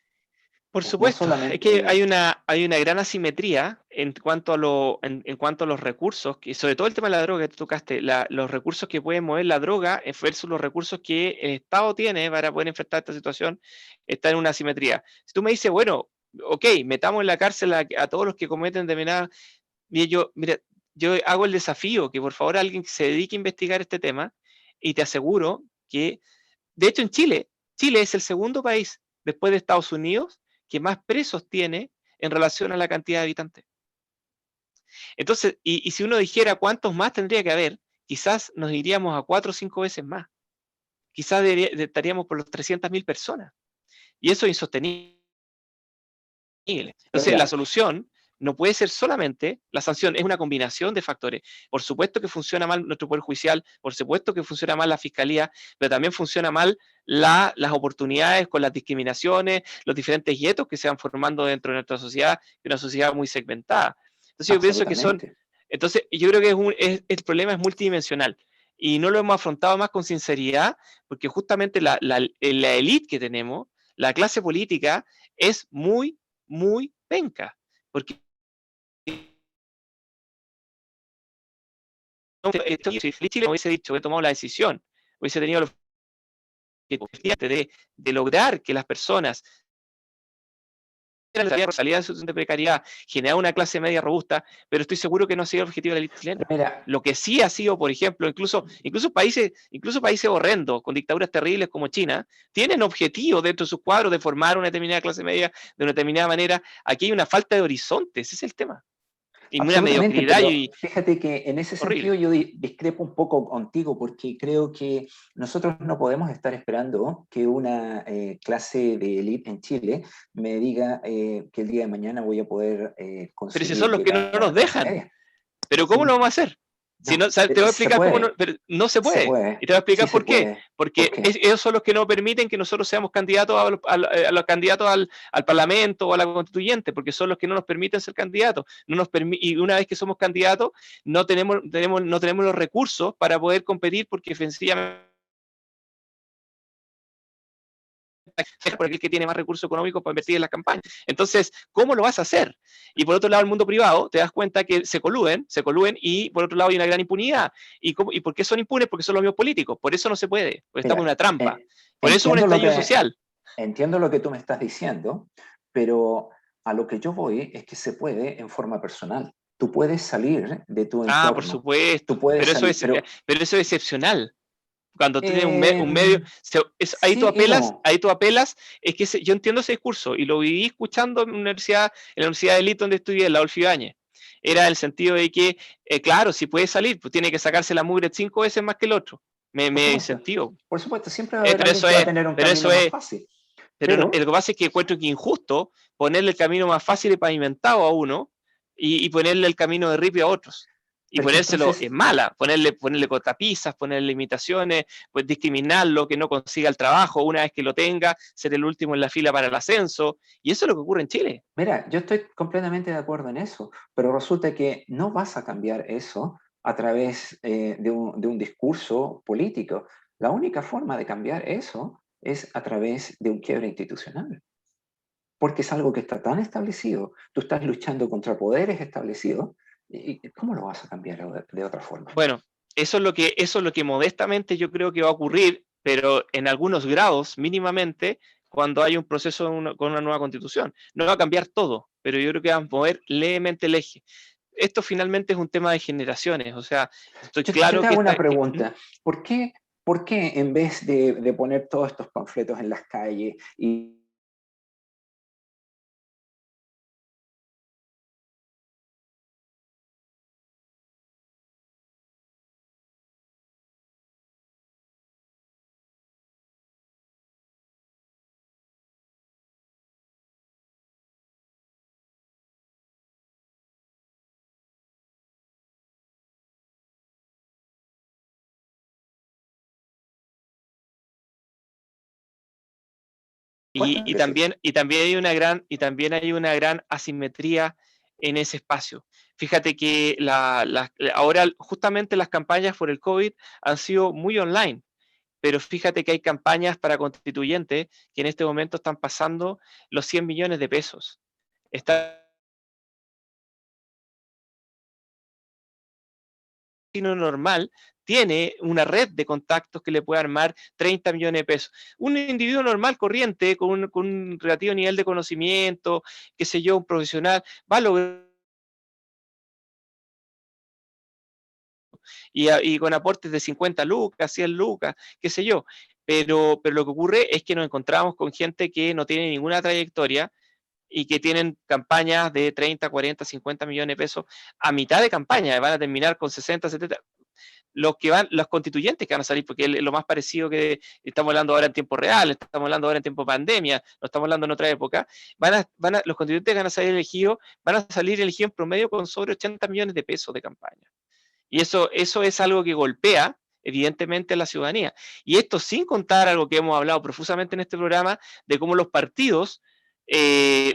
por No supuesto. Es que solamente, hay una gran asimetría en cuanto en cuanto a los recursos, y sobre todo el tema de la droga que tú tocaste, los recursos que puede mover la droga versus los recursos que el Estado tiene para poder enfrentar esta situación, está en una asimetría. Si tú me dices, bueno, ok, metamos en la cárcel a todos los que cometen determinadas. Mira, yo hago el desafío que por favor alguien se dedique a investigar este tema y te aseguro que, de hecho en Chile es el segundo país después de Estados Unidos que más presos tiene en relación a la cantidad de habitantes. Entonces, y si uno dijera cuántos más tendría que haber, quizás nos iríamos a 4 o 5 veces más. Quizás estaríamos por los 300.000 personas. Y eso es insostenible. pero Entonces, la mira, solución no puede ser solamente la sanción, es una combinación de factores. Por supuesto que funciona mal nuestro Poder Judicial, por supuesto que funciona mal la Fiscalía, pero también funciona mal las oportunidades con las discriminaciones, los diferentes guetos que se van formando dentro de nuestra sociedad, una sociedad muy segmentada. Entonces, yo pienso que absolutamente. yo creo que el problema es multidimensional y no lo hemos afrontado más con sinceridad, porque justamente la élite que tenemos, la clase política, es muy penca, porque si Chile hubiese dicho, hubiese tomado la decisión, hubiese tenido de lograr que las personas salida de situación de precariedad, generar una clase media robusta, pero estoy seguro que no ha sido el objetivo de la élite chilena. Mira, Lo que sí ha sido, por ejemplo, incluso países horrendos, con dictaduras terribles como China, tienen objetivos dentro de sus cuadros de formar una determinada clase media de una determinada manera. Aquí hay una falta de horizonte, ese es el tema. y una Absolutamente, mediocridad pero y fíjate que en ese sentido horrible. yo discrepo un poco contigo porque creo que nosotros no podemos estar esperando que una clase de élite en Chile me diga que el día de mañana voy a poder Pero si conseguir son los que no llegar a nos la clase dejan. media. Pero ¿cómo lo Sí, vamos a hacer? Si no, no, te voy a se explicar cómo no, puede, pero no se se puede. puede, Y te voy a sí explicar se por qué. puede. ¿Por Porque qué? ellos son los que no permiten que nosotros seamos candidatos a los candidatos al Parlamento o a la constituyente, porque son los que no nos permiten ser candidatos. Y una vez que somos candidatos, no tenemos los recursos para poder competir porque sencillamente por aquel que tiene más recursos económicos para invertir en las campañas. Entonces, ¿cómo lo vas a hacer? Y por otro lado, el mundo privado, te das cuenta que se coluden y por otro lado hay una gran impunidad. ¿Y por qué son impunes? Porque son los mismos políticos. Por eso no se puede, porque estamos en Mira, una trampa. Por eso es un entiendo lo estallido que, social. entiendo lo que tú me estás diciendo, pero a lo que yo voy es que se puede en forma personal. Tú puedes salir de tu Ah, por entorno, tú supuesto, puedes salir, pero pero eso es excepcional. Cuando tienes un medio, eh, sí y no. ahí tú apelas, es que yo entiendo ese discurso y lo viví escuchando en la Universidad de Elite donde estudié, en la Adolfo Ibáñez. Era el sentido de que, claro, si puede salir, pues tiene que sacarse la mugre 5 veces más que el otro. Me incentivo. Por supuesto, siempre va a haber Pero alguien eso que va a es, tener un pero camino eso más es, fácil, pero lo pero, que pasa es que encuentro que injusto ponerle el camino más fácil y pavimentado a uno y ponerle el camino de ripio a otros. Y pero es que ponérselo entonces, en mala, ponerle cortapisas, ponerle limitaciones, pues discriminarlo, que no consiga el trabajo, una vez que lo tenga, ser el último en la fila para el ascenso. Y eso es lo que ocurre en Chile. mira, yo estoy completamente de acuerdo en eso, pero resulta que no vas a cambiar eso a través de un discurso político. La única forma de cambiar eso es a través de un quiebre institucional, porque es algo que está tan establecido. Tú estás luchando contra poderes establecidos, ¿y cómo lo vas a cambiar de otra forma? Bueno, eso es lo que modestamente yo creo que va a ocurrir, pero en algunos grados, mínimamente, cuando hay un proceso con una nueva constitución. No va a cambiar todo, pero yo creo que va a mover levemente el eje. Esto finalmente es un tema de generaciones, o sea, estoy Yo claro te que hago está... una pregunta. ¿Por qué en vez de poner todos estos panfletos en las calles y cuántas veces? Y también hay una gran asimetría en ese espacio. Fíjate que ahora justamente las campañas por el COVID han sido muy online, pero fíjate que hay campañas para constituyentes que en este momento están pasando los 100 millones de pesos. Está normal tiene una red de contactos que le puede armar 30 millones de pesos. Un individuo normal, corriente, con un relativo nivel de conocimiento, qué sé yo, un profesional, va a lograr y con aportes de 50 lucas, 100 lucas, qué sé yo. Pero lo que ocurre es que nos encontramos con gente que no tiene ninguna trayectoria y que tienen campañas de 30, 40, 50 millones de pesos a mitad de campaña, van a terminar con 60, 70. Los constituyentes que van a salir, porque es lo más parecido que estamos hablando ahora en tiempo real, estamos hablando ahora en tiempo de pandemia, no estamos hablando en otra época, los constituyentes que van a salir elegidos en promedio con sobre 80 millones de pesos de campaña. Y eso es algo que golpea evidentemente a la ciudadanía. Y esto sin contar algo que hemos hablado profusamente en este programa, de cómo los partidos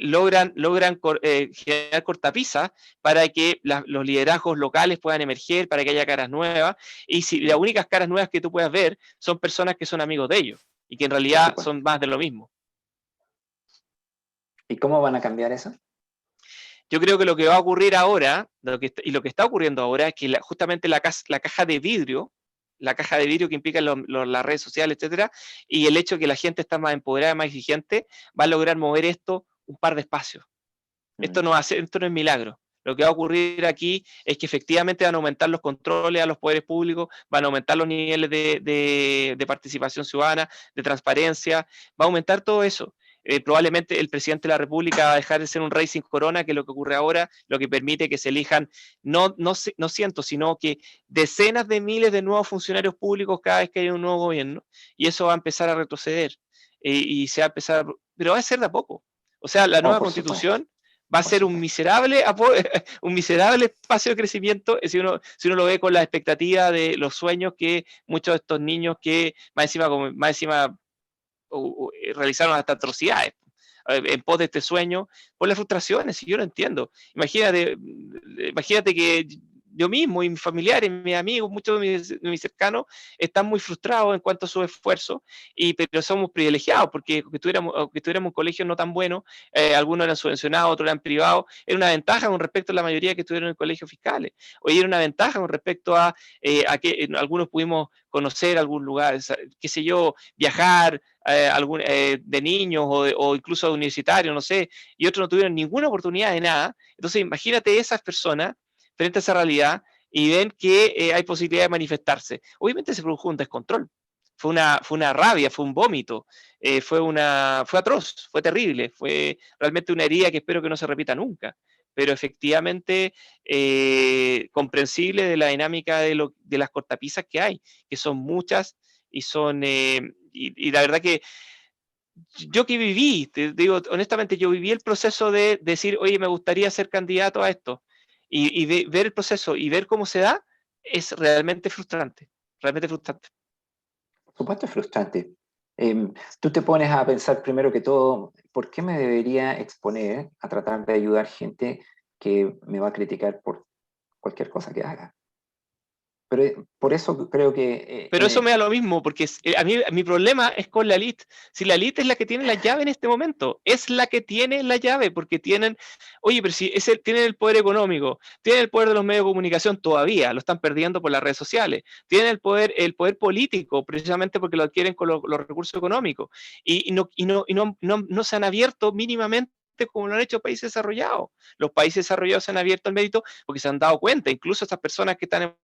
logran generar cortapisas para que los liderazgos locales puedan emerger, para que haya caras nuevas. Y si las únicas caras nuevas que tú puedas ver son personas que son amigos de ellos y que en Por realidad supuesto. son más de lo mismo. ¿Y cómo van a cambiar eso? Yo creo que lo que va a ocurrir ahora, y lo que está ocurriendo ahora, es que justamente la caja de vidrio que implica las redes sociales, etcétera, y el hecho de que la gente está más empoderada, más exigente, va a lograr mover esto un par de espacios. Esto no es milagro. Lo que va a ocurrir aquí es que efectivamente van a aumentar los controles a los poderes públicos, van a aumentar los niveles de participación ciudadana, de transparencia, va a aumentar todo eso. probablemente el presidente de la República va a dejar de ser un rey sin corona, que es lo que ocurre ahora, lo que permite que se elijan no cientos, sino que decenas de miles de nuevos funcionarios públicos cada vez que hay un nuevo gobierno, y eso va a empezar a retroceder, y se va a empezar, pero va a ser de a poco. O sea, la nueva por supuesto, constitución va a por ser un miserable, un miserable espacio de crecimiento si uno lo ve con la expectativa de los sueños que muchos de estos niños que más encima realizaron hasta atrocidades en pos de este sueño, por las frustraciones, y yo lo entiendo. Imagínate que yo mismo y mis familiares, mis amigos, muchos de mis cercanos están muy frustrados en cuanto a su esfuerzo, pero somos privilegiados porque aunque tuviéramos un colegio no tan bueno, algunos eran subvencionados, otros eran privados, era una ventaja con respecto a la mayoría que estuvieron en colegios fiscales. Hoy era una ventaja con respecto a que algunos pudimos conocer algún lugar, qué sé yo, viajar, de niños o incluso de universitarios, no sé, y otros no tuvieron ninguna oportunidad de nada. Entonces, imagínate esas personas frente a esa realidad y ven que hay posibilidad de manifestarse. Obviamente se produjo un descontrol, fue una rabia, fue un vómito, fue atroz, fue terrible, fue realmente una herida que espero que no se repita nunca, pero efectivamente comprensible de la dinámica de las cortapisas que hay, que son muchas y son, y la verdad que yo que viví, te digo honestamente, yo viví el proceso de decir, oye, me gustaría ser candidato a esto, y ver el proceso y ver cómo se da, es realmente frustrante, realmente frustrante. por supuesto es frustrante. Tú te pones a pensar primero que todo, ¿por qué me debería exponer a tratar de ayudar gente que me va a criticar por cualquier cosa que haga? Pero por eso creo que Pero eso me da lo mismo, porque mi problema es con la elite. Si la elite es la que tiene la llave en este momento, es la que tiene la llave, porque oye, pero si tienen el poder económico, tienen el poder de los medios de comunicación todavía, lo están perdiendo por las redes sociales, tienen el poder político, precisamente porque lo adquieren con los recursos económicos, no se han abierto mínimamente como lo han hecho países desarrollados. Los países desarrollados se han abierto al mérito porque se han dado cuenta, incluso estas personas que están en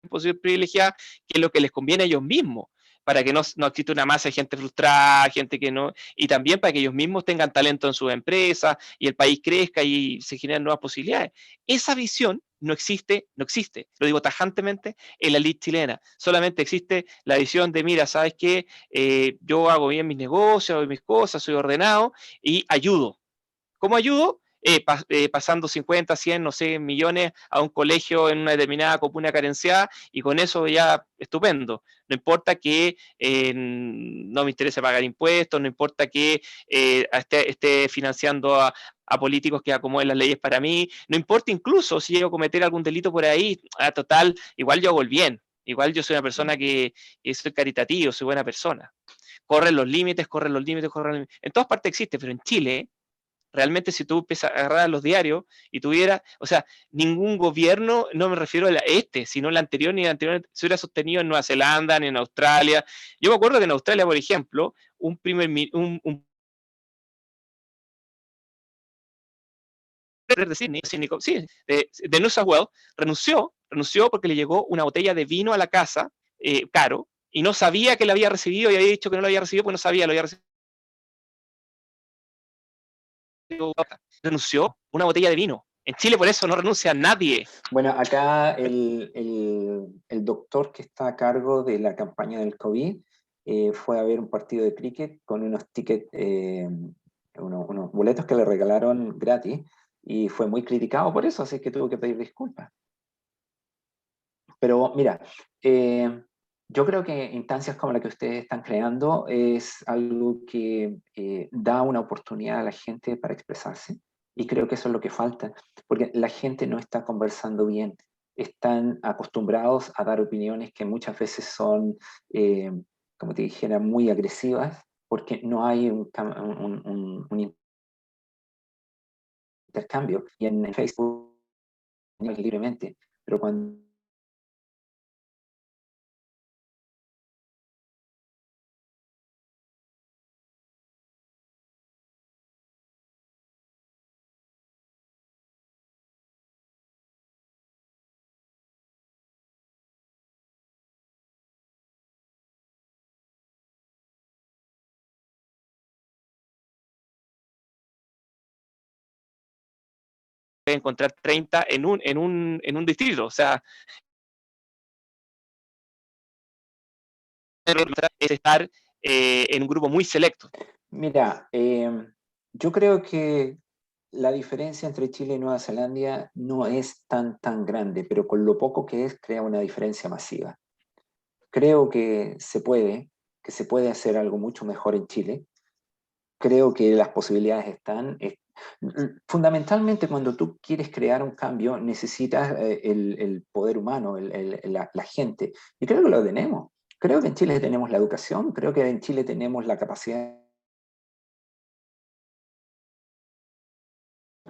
posición privilegiada, que es lo que les conviene a ellos mismos, para que no exista una masa de gente frustrada, gente que no, y también para que ellos mismos tengan talento en sus empresas y el país crezca y se generen nuevas posibilidades. Esa visión no existe, lo digo tajantemente, en la elite chilena. Solamente existe la visión de, mira, ¿sabes qué? Yo hago bien mis negocios, hago mis cosas, soy ordenado y ayudo. ¿Cómo ayudo? Pasando 50, 100, no sé, millones a un colegio en una determinada comuna carenciada y con eso ya estupendo. No importa que no me interese pagar impuestos, no importa que esté financiando a políticos que acomoden las leyes para mí, no importa incluso si llego a cometer algún delito por ahí, total, igual yo hago el bien, igual yo soy una persona que soy caritativo, soy buena persona. Corren los límites, corren los límites, corren los límites. En todas partes existe, pero en Chile realmente si tú empiezas a agarrar los diarios y tuviera, o sea, ningún gobierno, no me refiero a sino el anterior ni el anterior, se hubiera sostenido en Nueva Zelanda ni en Australia. Yo me acuerdo que en Australia, por ejemplo, un de Sydney, sí, de New South Wales, renunció porque le llegó una botella de vino a la casa, caro, y no sabía que la había recibido y había dicho que no lo había recibido porque no sabía, lo había recibido. Renunció una botella de vino. En Chile por eso no renuncia nadie. Bueno, acá el doctor que está a cargo de la campaña del COVID fue a ver un partido de cricket con unos tickets, unos boletos que le regalaron gratis y fue muy criticado por eso, así que tuvo que pedir disculpas. Pero mira, yo creo que instancias como la que ustedes están creando es algo que da una oportunidad a la gente para expresarse y creo que eso es lo que falta, porque la gente no está conversando bien, están acostumbrados a dar opiniones que muchas veces son, como te dijera, muy agresivas, porque no hay un intercambio. Y en Facebook libremente, pero cuando encontrar 30 en un distrito, o sea, es estar en un grupo muy selecto. Mira, yo creo que la diferencia entre Chile y Nueva Zelanda no es tan grande, pero con lo poco que es, crea una diferencia masiva. Creo que se puede hacer algo mucho mejor en Chile. Creo que las posibilidades están. Fundamentalmente, cuando tú quieres crear un cambio, necesitas el poder humano, la gente. Y creo que lo tenemos. Creo que en Chile tenemos la educación, creo que en Chile tenemos la capacidad.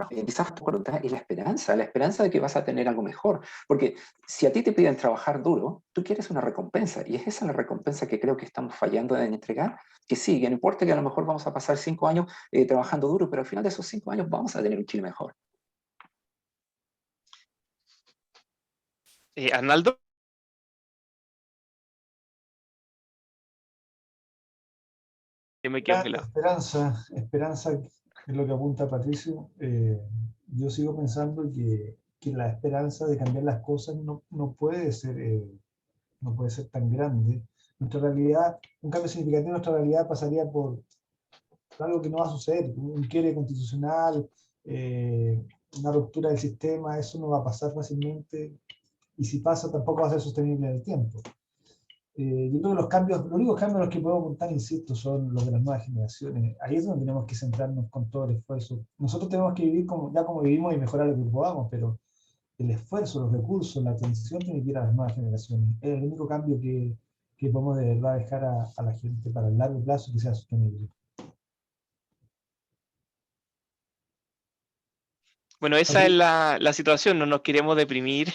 Quizás tu voluntad y la esperanza de que vas a tener algo mejor. Porque si a ti te piden trabajar duro, tú quieres una recompensa, y es esa la recompensa que creo que estamos fallando en entregar, que sí, que no importa que a lo mejor vamos a pasar 5 años trabajando duro, pero al final de esos 5 años vamos a tener un Chile mejor. Arnaldo. Yo me quedo congelado. Esperanza es lo que apunta Patricio. Yo sigo pensando que la esperanza de cambiar las cosas no puede ser tan grande. Nuestra realidad, un cambio significativo en nuestra realidad pasaría por algo que no va a suceder, un quiebre constitucional, una ruptura del sistema, eso no va a pasar fácilmente, y si pasa tampoco va a ser sostenible en el tiempo. Yo creo que los únicos cambios a los que podemos apuntar, insisto, son los de las nuevas generaciones. Ahí es donde tenemos que centrarnos con todo el esfuerzo. Nosotros tenemos que vivir como vivimos y mejorar lo que podamos, pero el esfuerzo, los recursos, la atención tiene que ir a las nuevas generaciones. Es el único cambio que podemos de verdad dejar a la gente para el largo plazo que sea sostenible. Bueno, esa es la situación, no nos queremos deprimir.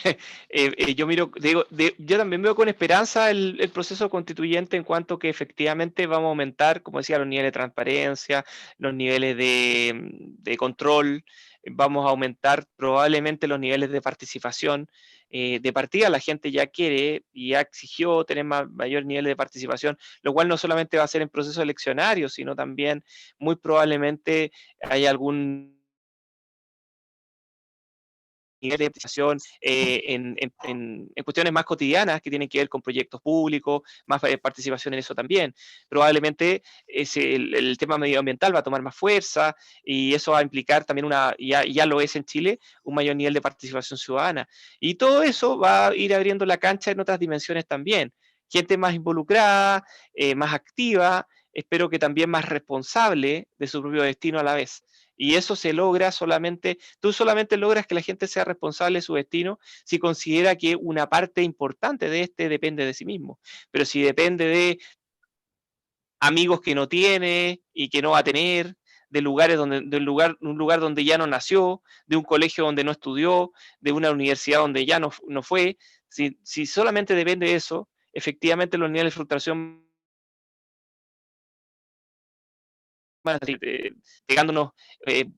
Yo también veo con esperanza el proceso constituyente en cuanto que efectivamente vamos a aumentar, como decía, los niveles de transparencia, los niveles de control, vamos a aumentar probablemente los niveles de participación. De partida la gente ya quiere y ya exigió tener mayor nivel de participación, lo cual no solamente va a ser en procesos eleccionarios, sino también muy probablemente hay algún nivel de participación en cuestiones más cotidianas que tienen que ver con proyectos públicos, más participación en eso también. Probablemente el tema medioambiental va a tomar más fuerza y eso va a implicar también ya lo es en Chile, un mayor nivel de participación ciudadana. Y todo eso va a ir abriendo la cancha en otras dimensiones también. Gente más involucrada, más activa, espero que también más responsable de su propio destino a la vez. Y eso se logra tú solamente logras que la gente sea responsable de su destino si considera que una parte importante de este depende de sí mismo. Pero si depende de amigos que no tiene y que no va a tener, de un lugar donde ya no nació, de un colegio donde no estudió, de una universidad donde ya no fue, si solamente depende de eso, efectivamente los niveles de frustración van a seguir pegándonos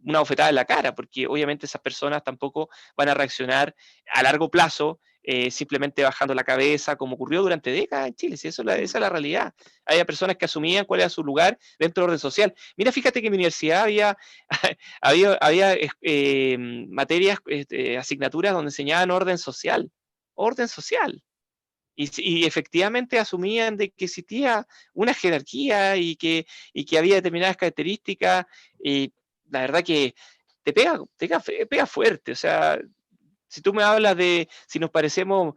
una bofetada en la cara, porque obviamente esas personas tampoco van a reaccionar a largo plazo simplemente bajando la cabeza, como ocurrió durante décadas en Chile. Si esa es la realidad. Había personas que asumían cuál era su lugar dentro del orden social. Mira, fíjate que en mi universidad había materias, asignaturas donde enseñaban orden social. Orden social. Y efectivamente asumían de que existía una jerarquía y que había determinadas características, y la verdad que pega fuerte. O sea, si tú me hablas de si nos parecemos,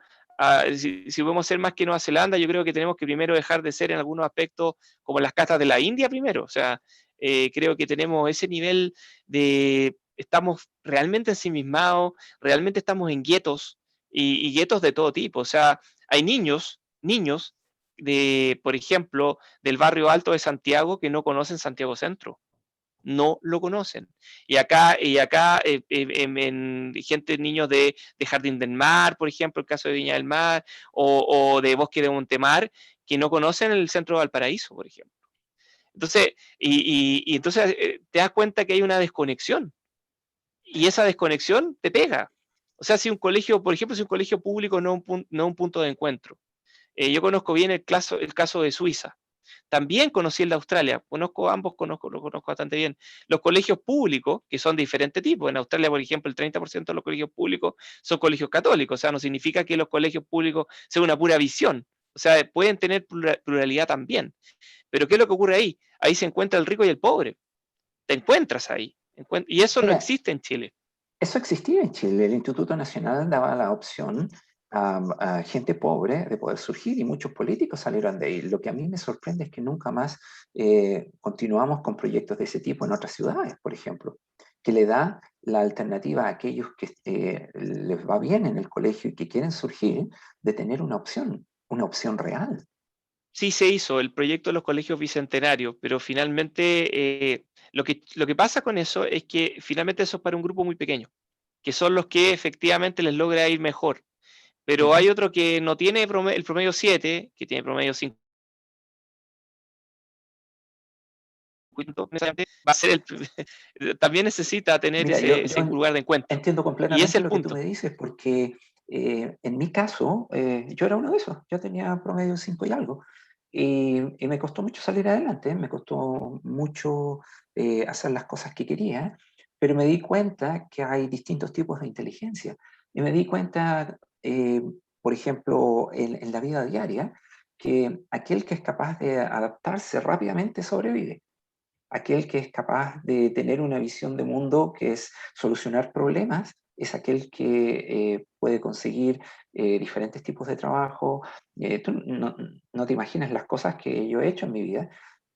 si podemos ser más que Nueva Zelanda, yo creo que tenemos que primero dejar de ser en algunos aspectos como las castas de la India primero. O sea, creo que tenemos ese nivel estamos realmente ensimismados, realmente estamos en guetos, y guetos de todo tipo. O sea, hay niños por ejemplo, del barrio alto de Santiago que no conocen Santiago Centro. No lo conocen. Y acá niños de Jardín del Mar, por ejemplo, el caso de Viña del Mar, o de Bosque de Montemar, que no conocen el centro de Valparaíso, por ejemplo. Entonces, entonces te das cuenta que hay una desconexión, y esa desconexión te pega. O sea, si un colegio, por ejemplo, si un colegio público no es un punto de encuentro. Yo conozco bien el caso de Suiza. También conocí el de Australia, conozco ambos, lo conozco bastante bien. Los colegios públicos, que son de diferente tipo. En Australia, por ejemplo, el 30% de los colegios públicos son colegios católicos, o sea, no significa que los colegios públicos sean una pura visión. O sea, pueden tener pluralidad también. Pero ¿qué es lo que ocurre ahí? Ahí se encuentra el rico y el pobre. Te encuentras ahí. Y eso no Mira, existe en Chile. eso existía en Chile. El Instituto Nacional daba la opción a gente pobre de poder surgir y muchos políticos salieron de ahí. Lo que a mí me sorprende es que nunca más continuamos con proyectos de ese tipo en otras ciudades, por ejemplo, que le da la alternativa a aquellos que les va bien en el colegio y que quieren surgir de tener una opción real. Sí se hizo el proyecto de los colegios bicentenarios, pero finalmente lo que pasa con eso es que finalmente eso es para un grupo muy pequeño, que son los que efectivamente les logra ir mejor. Pero hay otro que no tiene el promedio 7, que tiene promedio 5, necesariamente va a ser también necesita tener Mira, ese lugar de encuentro. entiendo Y ese es completamente el lo que tú punto. me dices, porque en mi caso, yo era uno de esos, yo tenía promedio 5 y algo, y me costó mucho salir adelante, me costó mucho hacer las cosas que quería, pero me di cuenta que hay distintos tipos de inteligencia, y me di cuenta, por ejemplo, en la vida diaria, que aquel que es capaz de adaptarse rápidamente sobrevive. Aquel que es capaz de tener una visión de mundo que es solucionar problemas, es aquel que puede conseguir diferentes tipos de trabajo. Tú no te imaginas las cosas que yo he hecho en mi vida,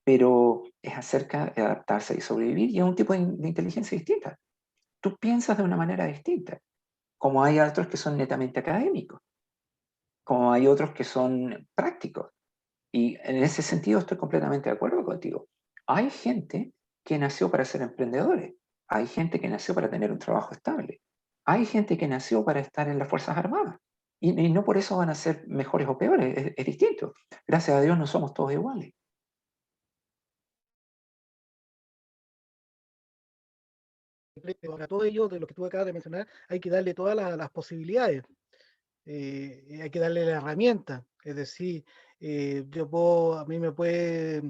pero es acerca de adaptarse y sobrevivir y es un tipo de inteligencia distinta. Tú piensas de una manera distinta, como hay otros que son netamente académicos, como hay otros que son prácticos. Y en ese sentido estoy completamente de acuerdo contigo. Hay gente que nació para ser emprendedores, hay gente que nació para tener un trabajo estable, hay gente que nació para estar en las Fuerzas Armadas. Y no por eso van a ser mejores o peores, es distinto. Gracias a Dios no somos todos iguales. A todo ello, de lo que tú acabas de mencionar, hay que darle todas las posibilidades, hay que darle la herramienta. Es decir, a mí me puede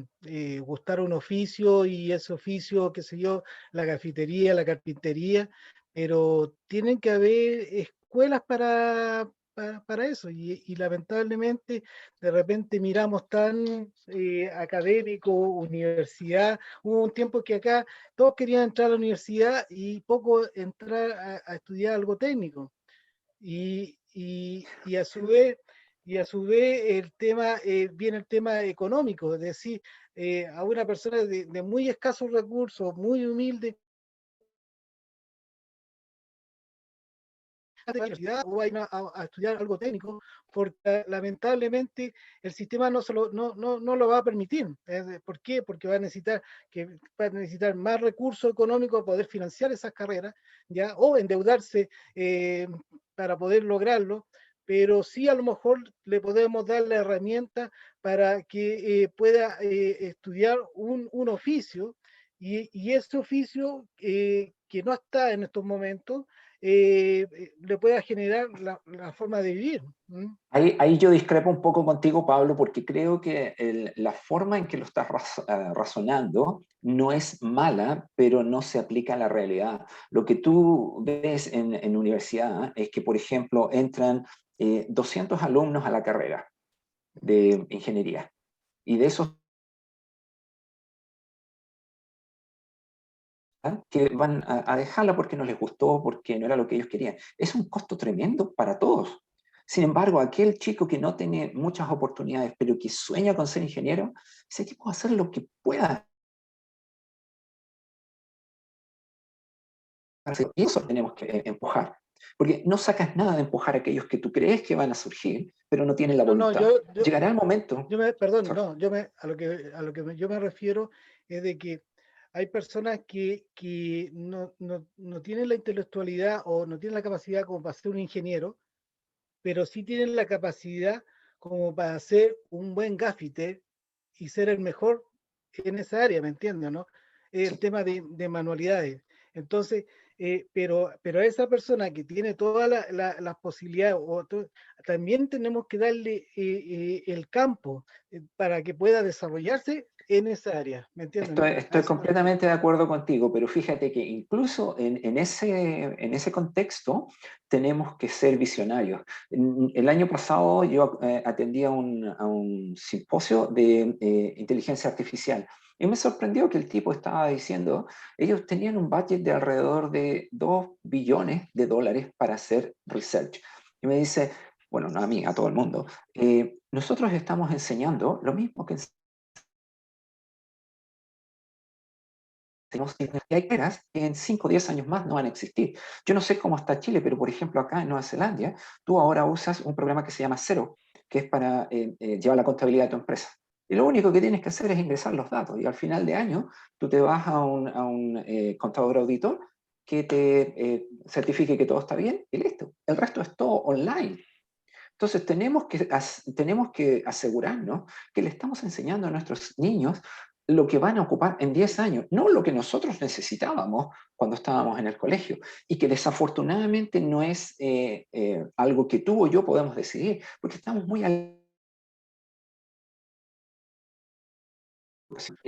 gustar un oficio y ese oficio, qué sé yo, la cafetería, la carpintería, pero tienen que haber escuelas para eso y lamentablemente de repente miramos tan académico, universidad. Hubo un tiempo que acá todos querían entrar a la universidad y poco entrar a estudiar algo técnico. Y a su vez viene el tema económico, es decir, a una persona de muy escasos recursos, muy humilde, a la universidad o a estudiar algo técnico, porque lamentablemente el sistema no lo va a permitir. ¿Por qué? Porque va a necesitar más recursos económicos para poder financiar esas carreras, ¿ya? O endeudarse para poder lograrlo, pero sí a lo mejor le podemos dar la herramienta para que pueda estudiar un oficio y ese oficio que no está en estos momentos le pueda generar la forma de vivir. Ahí yo discrepo un poco contigo, Pablo, porque creo que la forma en que lo estás razonando no es mala, pero no se aplica a la realidad. Lo que tú ves en universidad es que, por ejemplo, entran 200 alumnos a la carrera de ingeniería y de esos que van a dejarla porque no les gustó, porque no era lo que ellos querían. Es un costo tremendo para todos. Sin embargo, aquel chico que no tiene muchas oportunidades, pero que sueña con ser ingeniero, ese tipo va a hacer lo que pueda. Y eso tenemos que empujar. Porque no sacas nada de empujar a aquellos que tú crees que van a surgir, pero no tienen la No, no, voluntad. Llegará el momento. perdón, Sorry. no, yo me refiero es de que hay personas que no tienen la intelectualidad o no tienen la capacidad como para ser un ingeniero, pero sí tienen la capacidad como para hacer un buen gaffiter y ser el mejor en esa área, ¿me entiendes, no? El Sí. tema de manualidades. Entonces, pero a esa persona que tiene todas las posibilidades, también tenemos que darle el campo para que pueda desarrollarse en esa área, ¿me entienden? A Estoy eso me refiero. completamente de acuerdo contigo, pero fíjate que incluso en ese contexto tenemos que ser visionarios. El año pasado yo atendí a un simposio de inteligencia artificial y me sorprendió que el tipo estaba diciendo, ellos tenían un budget de alrededor de 2 billones de dólares para hacer research. Y me dice, bueno, no a mí, a todo el mundo, nosotros estamos enseñando lo mismo que tenemos que hay carreras que en 5 o 10 años más no van a existir. Yo no sé cómo está Chile, pero por ejemplo acá en Nueva Zelanda, tú ahora usas un programa que se llama Xero, que es para llevar la contabilidad de tu empresa. Y lo único que tienes que hacer es ingresar los datos y al final de año tú te vas a un contador auditor que te certifique que todo está bien y listo. El resto es todo online. Entonces tenemos que asegurarnos que le estamos enseñando a nuestros niños lo que van a ocupar en 10 años, no lo que nosotros necesitábamos cuando estábamos en el colegio, y que desafortunadamente no es algo que tú o yo podemos decidir, porque estamos muy al...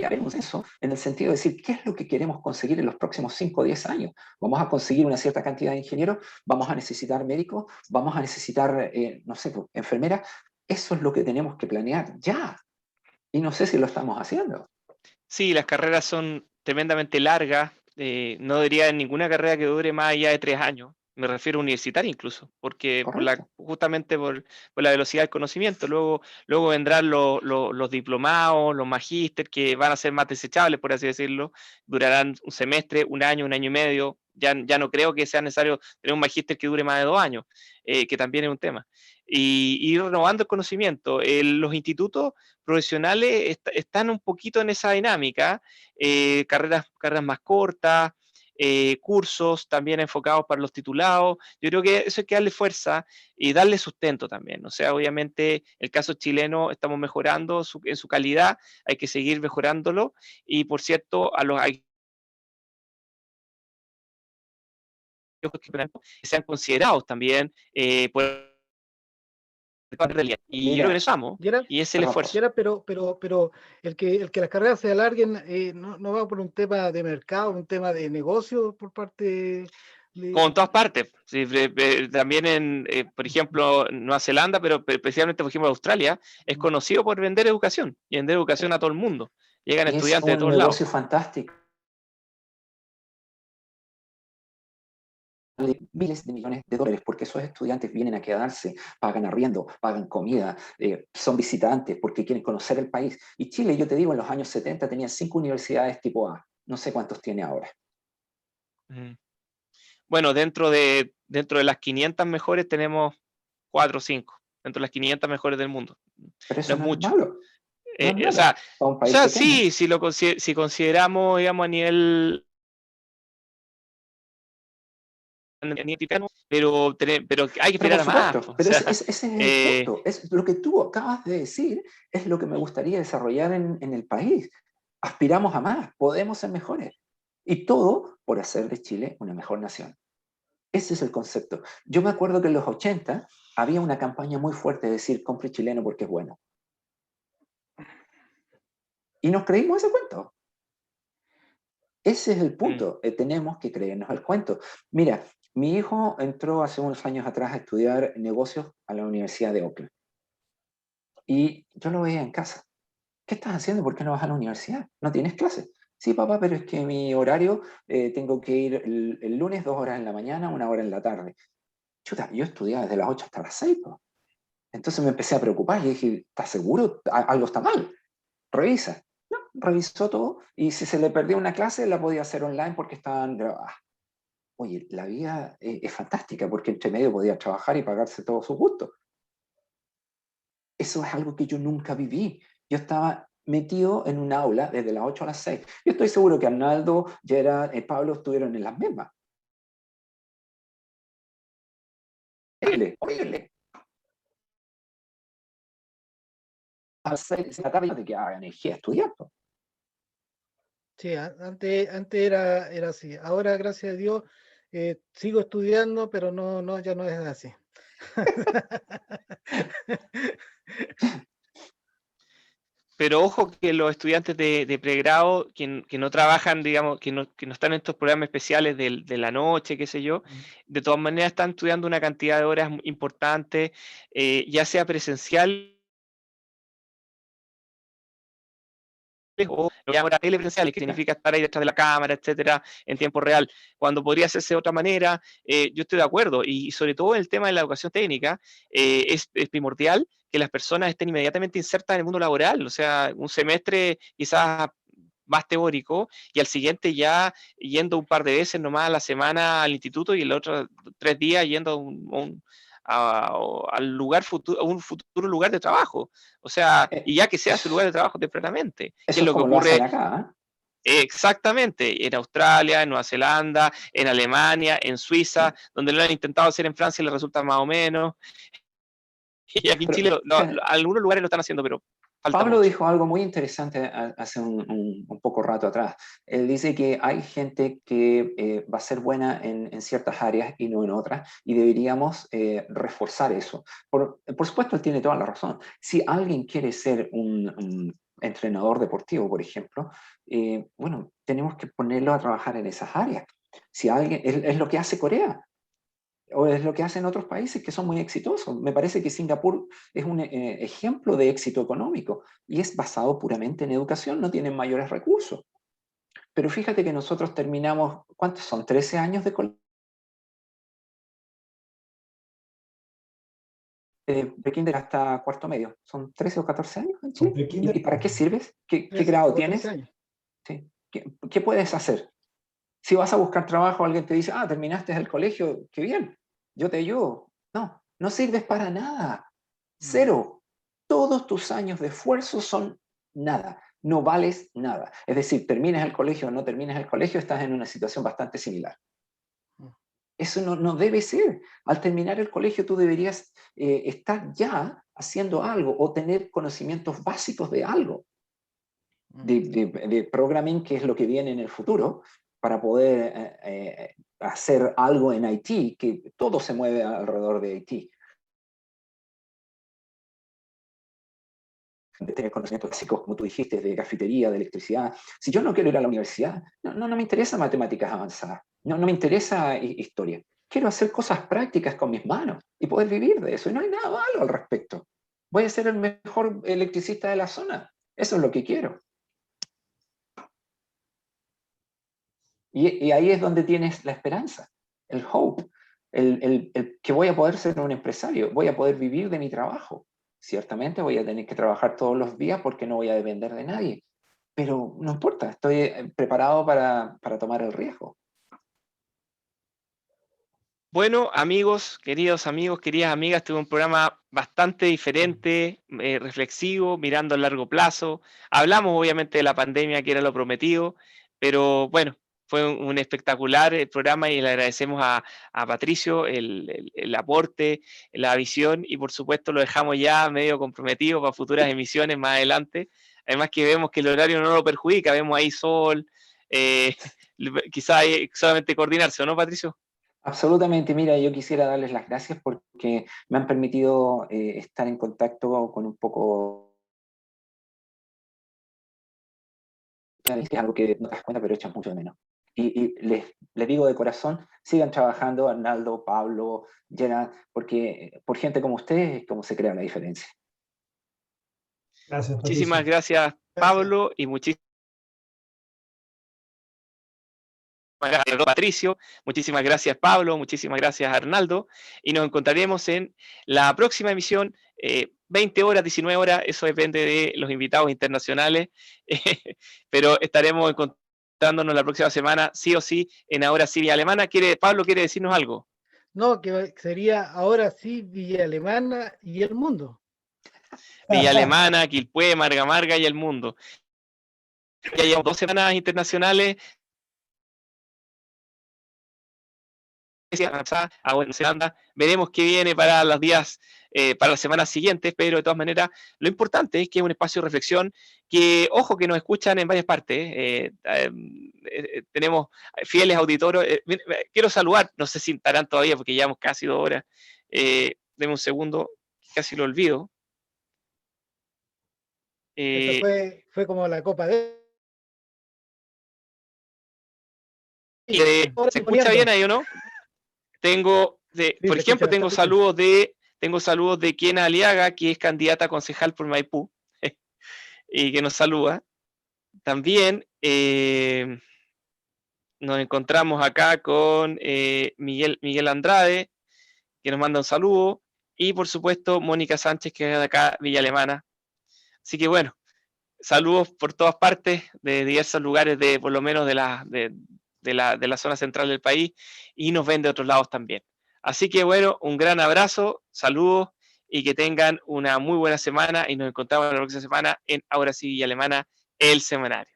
Haremos eso en el sentido de decir qué es lo que queremos conseguir en los próximos 5 o 10 años. Vamos a conseguir una cierta cantidad de ingenieros, vamos a necesitar médicos, vamos a necesitar, no sé, enfermeras. Eso es lo que tenemos que planear ya. Y no sé si lo estamos haciendo. Sí, las carreras son tremendamente largas. No diría ninguna carrera que dure más allá de 3 años. Me refiero a universitaria incluso, porque Correcto. justamente por la velocidad del conocimiento. Luego vendrán los diplomados, los magísteres, que van a ser más desechables, por así decirlo. Durarán un semestre, un año y medio. Ya no creo que sea necesario tener un magíster que dure más de 2 años, que también es un tema. Y ir renovando el conocimiento. Los institutos profesionales están un poquito en esa dinámica, carreras más cortas, cursos también enfocados para los titulados. Yo creo que eso hay que darle fuerza y darle sustento también. O sea, obviamente el caso chileno estamos mejorando en su calidad, hay que seguir mejorándolo y por cierto, hay que sean considerados también por realidad. Y yo creo que Mira, en eso estamos, Gerard, y es el perdón, esfuerzo. Gerard, pero el que las carreras se alarguen no va por un tema de mercado, un tema de negocio por parte Como en de... todas partes, sí, también por ejemplo, Nueva Zelanda, pero especialmente, por ejemplo, Australia, es conocido por vender educación y vender educación a todo el mundo. Llegan es estudiantes de un todos lados. negocio fantástico. De miles de millones de dólares, porque esos estudiantes vienen a quedarse, pagan arriendo, pagan comida, son visitantes porque quieren conocer el país. Y Chile, yo te digo, en los años 70 tenía 5 universidades tipo A, no sé cuántos tiene ahora. Bueno, dentro de las 500 mejores tenemos 4 o 5, dentro de las 500 mejores del mundo. Pero No eso es no es mucho. malo, no es O sea, malo para un país pequeño. sí, si consideramos, digamos, a nivel pero hay que Pero esperar por a más. supuesto, O pero sea, ese es el eh, punto, es lo que tú acabas de decir, es lo que me gustaría desarrollar en el país. Aspiramos a más, podemos ser mejores. Y todo por hacer de Chile una mejor nación. Ese es el concepto. Yo me acuerdo que en los 80 había una campaña muy fuerte de decir compre chileno porque es bueno. Y nos creímos ese cuento. Ese es el mm, punto. Tenemos que creernos el cuento. Mira, mi hijo entró hace unos años atrás a estudiar negocios a la Universidad de Oakland. Y yo lo veía en casa. ¿Qué estás haciendo? ¿Por qué no vas a la universidad? ¿No tienes clases? Sí, papá, pero es que mi horario tengo que ir el lunes 2 horas en la mañana, 1 hora en la tarde. Chuta, yo estudiaba desde las 8 hasta las 6, po. Entonces me empecé a preocupar y dije, ¿estás seguro? Algo está mal. Revisa. No, revisó todo y si se le perdió una clase la podía hacer online porque estaban grabadas. Oye, la vida es fantástica porque entre medio podía trabajar y pagarse todos sus gustos. Eso es algo que yo nunca viví. Yo estaba metido en un aula desde las 8 a las 6. Yo estoy seguro que Arnaldo, Gerard, Pablo estuvieron en las mismas. Horrible. A las 6 de la tarde te quedaba energía estudiando. Sí, antes era así. Ahora, gracias a Dios, Sigo estudiando, pero no, ya no es así. Pero ojo que los estudiantes de pregrado que no trabajan, digamos, que no están en estos programas especiales de la noche, qué sé yo, de todas maneras están estudiando una cantidad de horas importantes, ya sea presencial o lo que llaman horas telepresenciales, que significa estar ahí detrás de la cámara, etcétera, en tiempo real, cuando podría hacerse de otra manera. Yo estoy de acuerdo, y sobre todo en el tema de la educación técnica, es primordial que las personas estén inmediatamente insertas en el mundo laboral, o sea, un semestre quizás más teórico y al siguiente ya yendo un par de veces nomás a la semana al instituto y el otro 3 días yendo al lugar futuro, a un futuro lugar de trabajo. O sea, Eh, y ya que sea su lugar es- de trabajo tempranamente, que Eso es es lo que como lo hacen ocurre acá, exactamente en Australia, en Nueva Zelanda, en Alemania, en ¿eh? Suiza, donde lo han intentado hacer en Francia y les resulta más o menos. Y aquí en Pero Chile, fíjate, algunos lugares lo están haciendo, pero falta Pablo mucho. dijo algo muy interesante hace un poco rato atrás. Él dice que hay gente que va a ser buena en ciertas áreas y no en otras, y deberíamos reforzar eso. Por supuesto, él tiene toda la razón. Si alguien quiere ser un entrenador deportivo, por ejemplo, bueno, tenemos que ponerlo a trabajar en esas áreas. Si alguien, es lo que hace Corea o es lo que hacen otros países que son muy exitosos. Me parece que Singapur es un ejemplo de éxito económico y es basado puramente en educación, no tienen mayores recursos. Pero fíjate que nosotros terminamos, ¿cuántos son? 13 años de colegio, de kinder hasta cuarto medio. ¿Son 13 o 14 años en Con Chile? prekinder, ¿Y para qué sirves? ¿Qué 13, grado como 13 tienes? años. ¿Sí? ¿Qué puedes hacer? Si vas a buscar trabajo, alguien te dice, ah, terminaste el colegio, qué bien, yo te ayudo. No, no sirves para nada. Mm, Cero. Todos tus años de esfuerzo son nada. No vales nada. Es decir, terminas el colegio o no terminas el colegio, estás en una situación bastante similar. mm, Eso no debe ser. Al terminar el colegio tú deberías estar ya haciendo algo o tener conocimientos básicos de algo, mm. de programming, que es lo que viene en el futuro, para poder hacer algo en IT, que todo se mueve alrededor de IT. De tener conocimientos básicos, como tú dijiste, de cafetería, de electricidad. Si yo no quiero ir a la universidad, no me interesa matemáticas avanzadas, no me interesa historia. Quiero hacer cosas prácticas con mis manos y poder vivir de eso. Y no hay nada malo al respecto. Voy a ser el mejor electricista de la zona. Eso es lo que quiero. Y ahí es donde tienes la esperanza, el hope, el que voy a poder ser un empresario, voy a poder vivir de mi trabajo. Ciertamente voy a tener que trabajar todos los días porque no voy a depender de nadie, pero no importa, estoy preparado para tomar el riesgo. Bueno, amigos, queridas amigas, tuve un programa bastante diferente, reflexivo, mirando a largo plazo. Hablamos obviamente de la pandemia, que era lo prometido, pero bueno, fue un espectacular programa y le agradecemos a Patricio el aporte, la visión y por supuesto lo dejamos ya medio comprometido para futuras emisiones más adelante. Además que vemos que el horario no lo perjudica, vemos ahí sol, eh, quizá solamente coordinarse, ¿o no, Patricio? Absolutamente, mira, yo quisiera darles las gracias porque me han permitido estar en contacto con un poco es algo que no te das cuenta, pero echas mucho de menos. Y les digo de corazón, sigan trabajando, Arnaldo, Pablo, Gerard, porque por gente como ustedes es como se crea la diferencia. gracias, Muchísimas Patricio. gracias, Gracias. Pablo, y muchísimas gracias, Patricio. Muchísimas gracias, Pablo. Muchísimas gracias, Arnaldo. Y nos encontraremos en la próxima emisión, 20 horas, 19 horas. Eso depende de los invitados internacionales. Pero estaremos encontrándonos la próxima semana, sí o sí, en Ahora sí Vía Alemana. Pablo quiere decirnos algo. No, que sería ahora sí Villa Alemana y el mundo. Villa Alemana, Quilpué, Marga Marga y el mundo. Ya llevamos 2 semanas internacionales. a Nueva Zelanda. Veremos qué viene para los días, para las semanas siguientes, pero de todas maneras, lo importante es que es un espacio de reflexión que, ojo, que nos escuchan en varias partes. Tenemos fieles auditores. Quiero saludar, no sé si estarán todavía porque llevamos casi 2 horas. Deme un segundo, casi lo olvido. Eso fue como la copa de... ¿Se escucha bien ahí o no? Tengo, por ejemplo, tengo saludos de Kena Aliaga, que es candidata a concejal por Maipú, y que nos saluda. También nos encontramos acá con Miguel Andrade, que nos manda un saludo, y por supuesto Mónica Sánchez, que es de acá, Villa Alemana. Así que bueno, saludos por todas partes, de diversos lugares, por lo menos de la zona central del país, y nos ven de otros lados también. Así que bueno, un gran abrazo, saludos, y que tengan una muy buena semana, y nos encontramos la próxima semana en Ahora sí Villa Alemana, el semanario.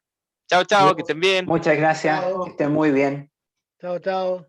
Chao, chao, que estén bien. Muchas gracias, Chao. que estén muy bien. Chao, chao.